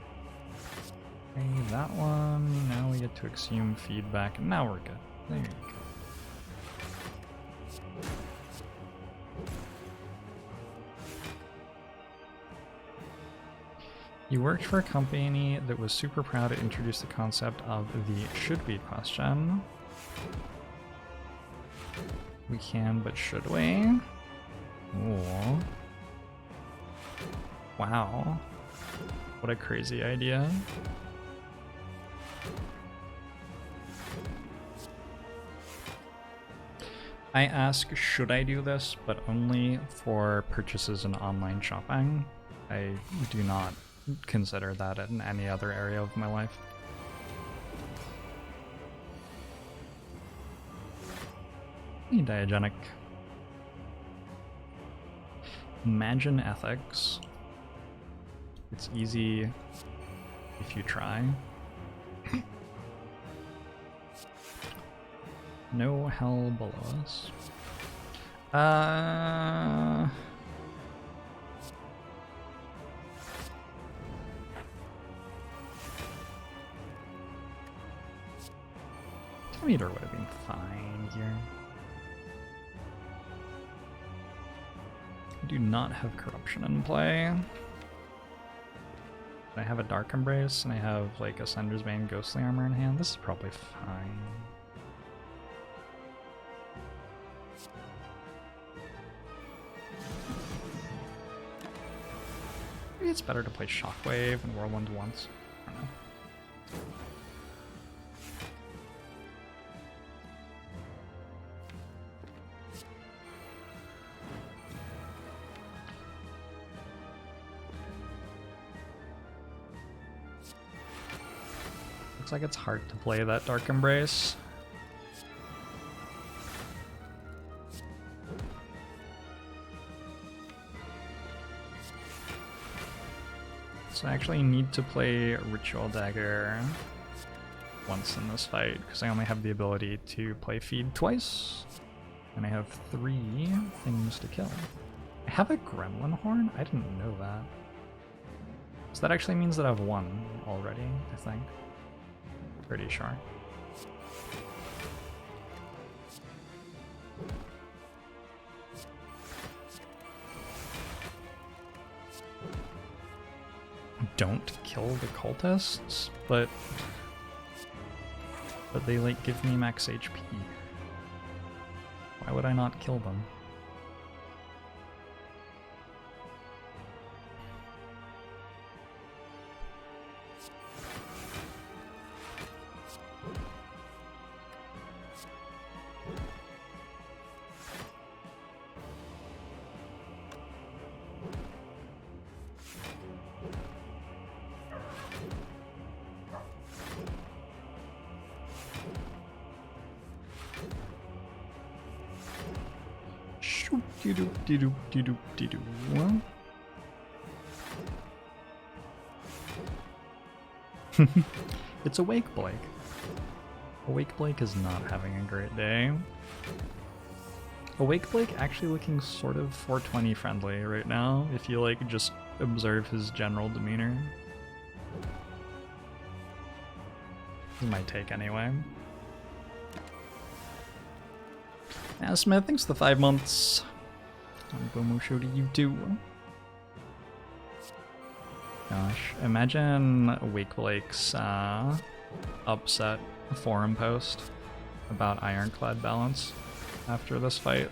S1: Okay, that one. Now we get to assume feedback, and now we're good. There you go. You worked for a company that was super proud to introduce the concept of the should we question. We can, but should we? Ooh. Wow. What a crazy idea. I ask, should I do this, but only for purchases in online shopping. I do not consider that in any other area of my life. Diagenic. Imagine ethics. It's easy if you try. No hell below us. Meter would have been fine here. I do not have corruption in play. I have a Dark Embrace, and I have like a Ascender's Bane Ghostly Armor in hand. This is probably fine. Maybe it's better to play Shockwave and Whirlwind once. I don't know. Looks like it's hard to play that Dark Embrace. So I actually need to play Ritual Dagger once in this fight, because I only have the ability to play Feed twice, and I have 3 things to kill. I have a Gremlin Horn? I didn't know that. So that actually means that I've won already, I think. Pretty sure. don't kill the cultists, but they like give me max HP. Why would I not kill them? It's Awake Blake. Awake Blake is not having a great day. Awake Blake actually looking sort of 420 friendly right now, if you like just observe his general demeanor. This is my take anyway. Smith, thanks for the 5 months. Bomo show to you too. Gosh, imagine Wake Blake's upset forum post about Ironclad balance after this fight.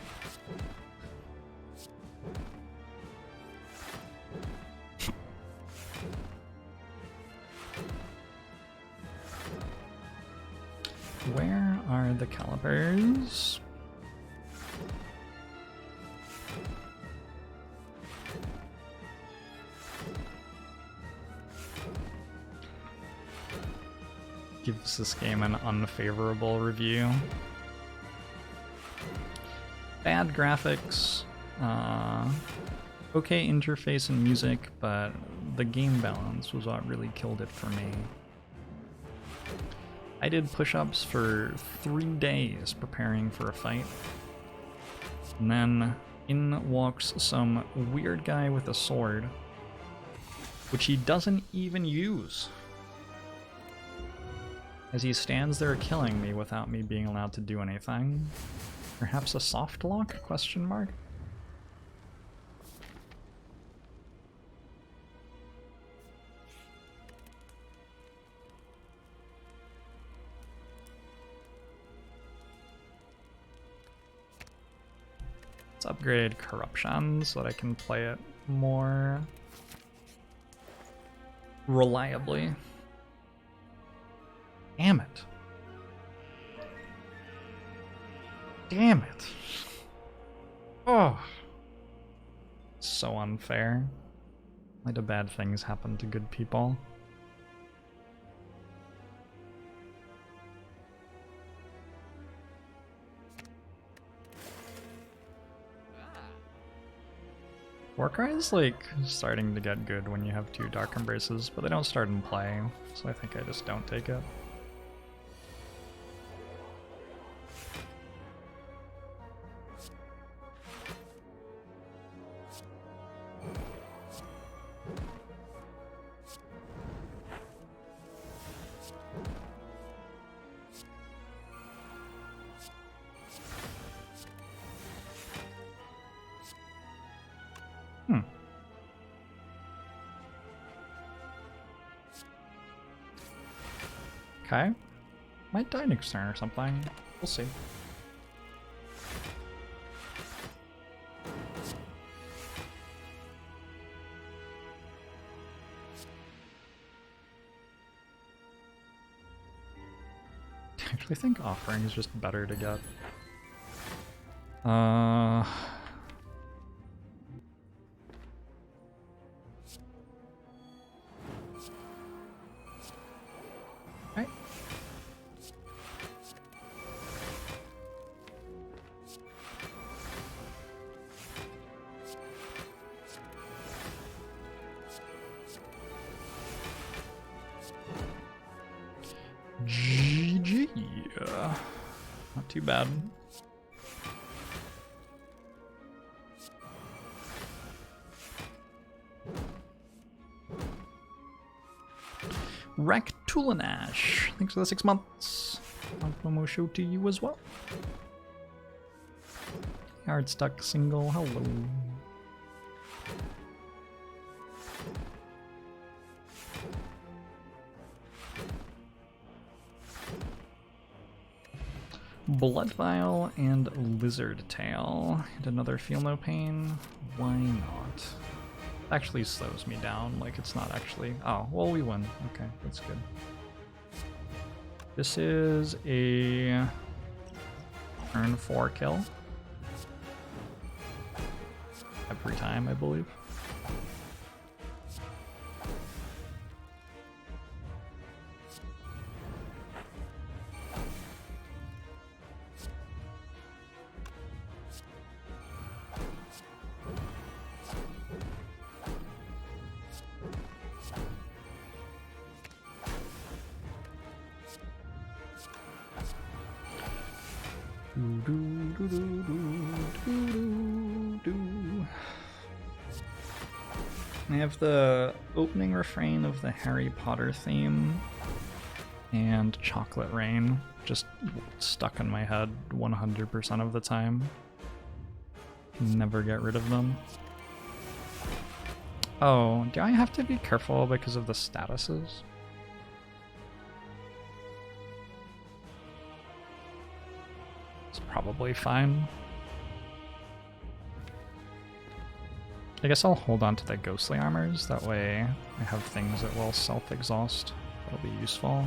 S1: Where are the calipers? Gives this game an unfavorable review. Bad graphics, okay interface and music, but the game balance was what really killed it for me. I did push-ups for 3 days preparing for a fight, and then in walks some weird guy with a sword, which he doesn't even use, as he stands there killing me without me being allowed to do anything. Perhaps a soft lock? Question mark? Let's upgrade corruption so that I can play it more reliably. Damn it. Damn it. Oh. So unfair. Why do bad things happen to good people? Warcry is like starting to get good when you have 2 Dark Embraces, but they don't start in play, so I think I just don't take it. Okay. Might die next turn or something. We'll see. I actually think offering is just better to get. GG. Not too bad. Rectulinash, thanks for the 6 months. Promo show to you as well. Hard stuck single, hello. Blood Vial and Lizard Tail. And another Feel No Pain. Why not? Actually slows me down, like it's not actually... Oh, well we win. Okay, that's good. This is a turn 4 kill. Every time, I believe. I have the opening refrain of the Harry Potter theme and Chocolate Rain just stuck in my head 100% of the time. Never get rid of them. Oh, do I have to be careful because of the statuses? It's probably fine. I guess I'll hold on to the ghostly armors, that way I have things that will self-exhaust. That'll be useful.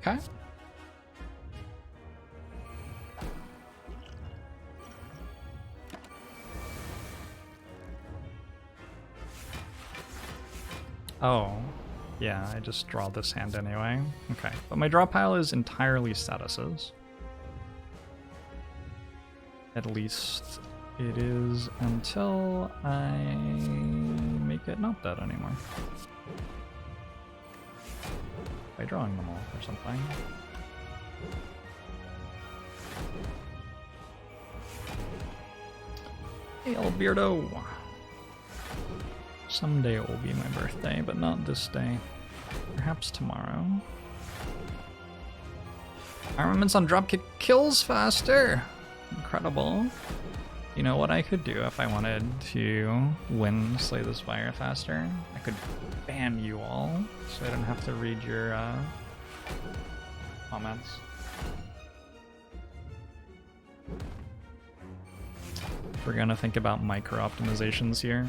S1: Okay. Oh, yeah, I just draw this hand anyway. Okay, but my draw pile is entirely statuses. At least it is until I make it not that anymore. By drawing them all or something. Hey, Alberto! Someday it will be my birthday, but not this day. Perhaps tomorrow. Armaments on dropkick kills faster! Incredible. You know what I could do if I wanted to win Slay the Spire faster? I could ban you all, so I don't have to read your comments. We're gonna think about micro-optimizations here.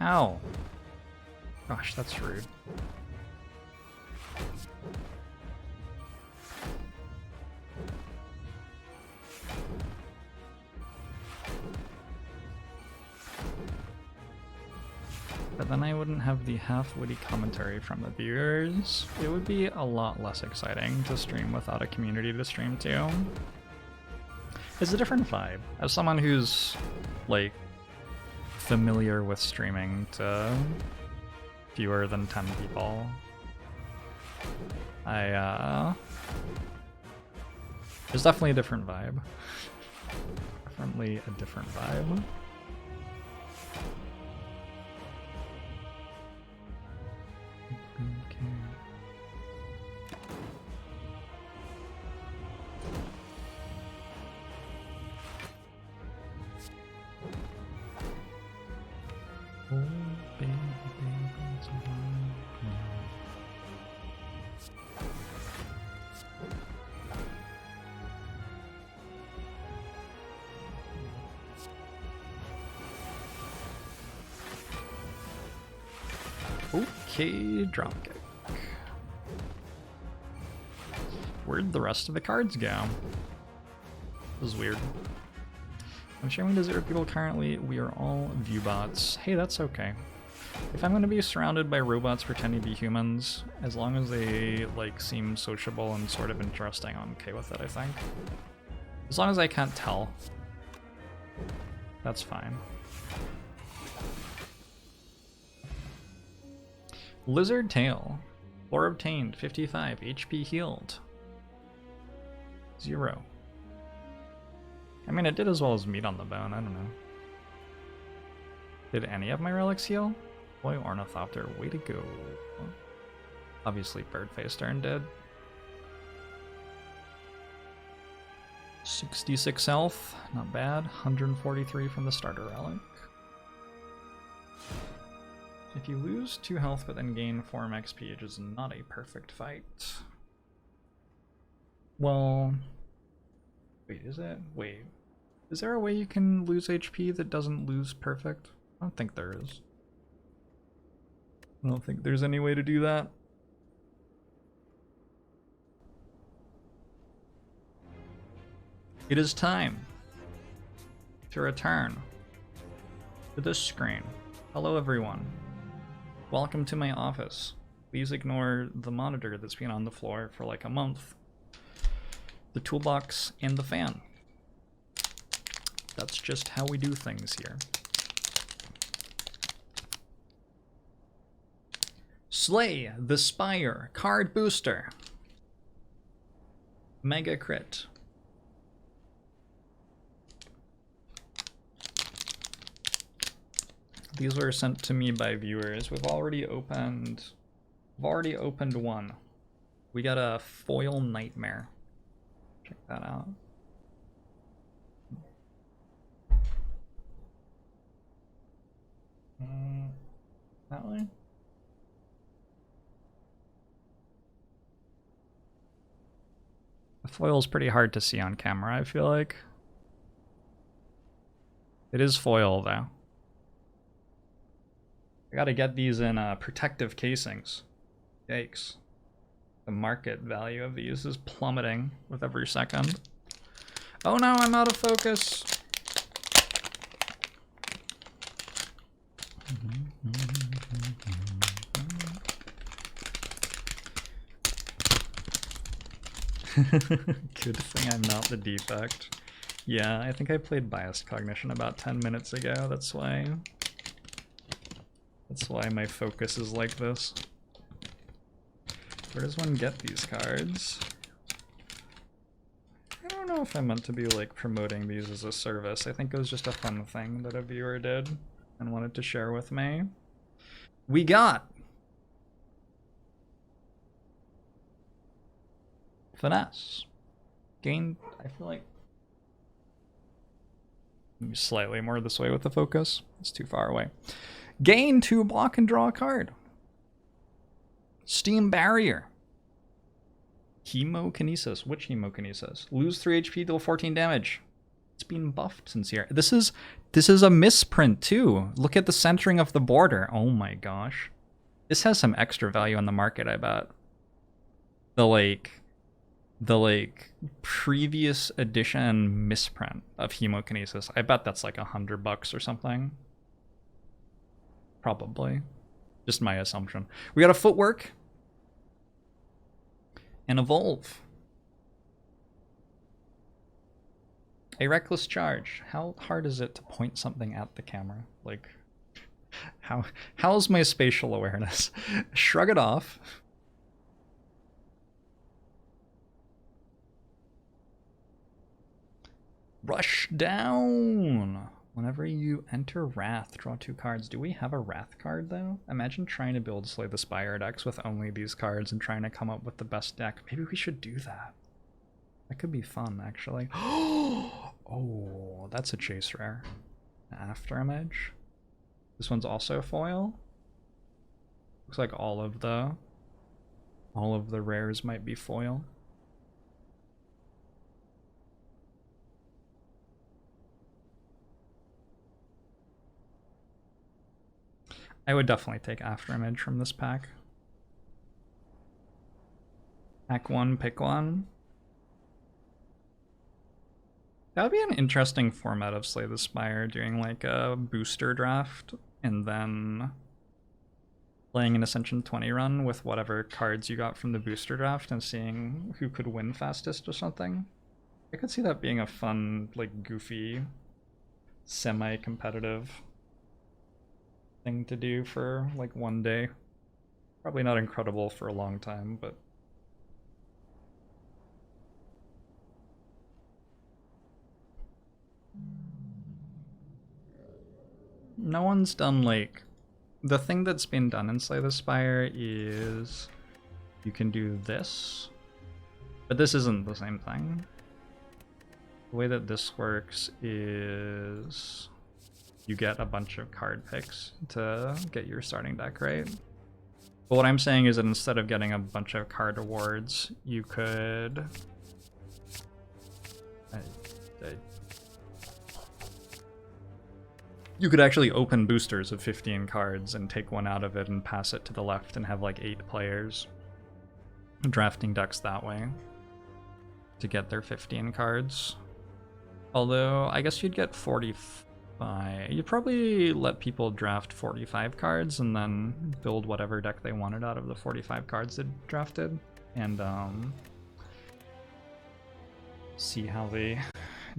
S1: Ow. Gosh, that's rude. But then I wouldn't have the half-witty commentary from the viewers. It would be a lot less exciting to stream without a community to stream to. It's a different vibe. As someone who's, like, familiar with streaming to fewer than 10 people, there's definitely a different vibe. Definitely a different vibe. Okay, dropkick. Where'd the rest of the cards go? This is weird. I'm sharing to 0 people currently. We are all viewbots. Hey, that's okay. If I'm going to be surrounded by robots pretending to be humans, as long as they like seem sociable and sort of interesting, I'm okay with it, I think. As long as I can't tell, that's fine. Lizard Tail. Lore obtained, 55. HP healed. 0. I mean, it did as well as meat on the bone, I don't know. Did any of my relics heal? Boy, Ornithopter, way to go. Obviously, Birdface Darn did. 66 health, not bad. 143 from the starter relic. If you lose 2 health but then gain 4 XP, it is not a perfect fight. Well, wait, is it? Wait. Is there a way you can lose HP that doesn't lose perfect? I don't think there is. I don't think there's any way to do that. It is time to return to this screen. Hello everyone. Welcome to my office. Please ignore the monitor that's been on the floor for like a month, the toolbox, and the fan. That's just how we do things here. Slay the Spire card booster. Mega crit. These were sent to me by viewers. We've already opened one. We got a foil nightmare. Check that out. That way? The foil's pretty hard to see on camera, I feel like. It is foil, though. I gotta get these in protective casings. Yikes. The market value of these is plummeting with every second. Oh no, I'm out of focus! Good thing I'm not the defect. Yeah, I think I played Biased Cognition about 10 minutes ago, that's why my focus is like this. Where does one get these cards? I don't know if I meant to be like promoting these as a service. I think it was just a fun thing that a viewer did and wanted to share with me. We got Finesse. Gain, I feel like maybe slightly more this way with the focus. It's too far away. Gain 2 block and draw a card. Steam Barrier. Hemokinesis. Which Hemokinesis? Lose 3 HP, deal 14 damage. It's been buffed since here. This is a misprint too. Look at the centering of the border. Oh my gosh. This has some extra value on the market, I bet. The previous edition misprint of Hemokinesis. I bet that's like $100 or something. Probably. Just my assumption. We got a Footwork and Evolve. A Reckless Charge. How hard is it to point something at the camera? Like, how's my spatial awareness? Shrug it off. Rush Down. Whenever you enter Wrath, draw 2 cards. Do we have a Wrath card, though? Imagine trying to build Slay the Spire decks with only these cards and trying to come up with the best deck. Maybe we should do that. That could be fun, actually. Oh, that's a chase rare. Afterimage. This one's also foil. Looks like all of the rares might be foil. I would definitely take Afterimage from this pack. Pack 1, pick 1. That would be an interesting format of Slay the Spire, doing like a booster draft and then playing an Ascension 20 run with whatever cards you got from the booster draft and seeing who could win fastest or something. I could see that being a fun, like, goofy, semi-competitive thing to do for, like, one day. Probably not incredible for a long time, but... No one's done, like... The thing that's been done in Slay the Spire is... You can do this, but this isn't the same thing. The way that this works is... You get a bunch of card picks to get your starting deck right. But what I'm saying is that instead of getting a bunch of card awards, you could... You could actually open boosters of 15 cards and take one out of it and pass it to the left and have like 8 players drafting decks that way to get their 15 cards. Although, I guess you'd get 45. You'd probably let people draft 45 cards and then build whatever deck they wanted out of the 45 cards they drafted. And see how they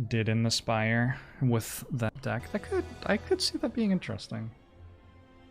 S1: did in the Spire with that deck. I could see that being interesting.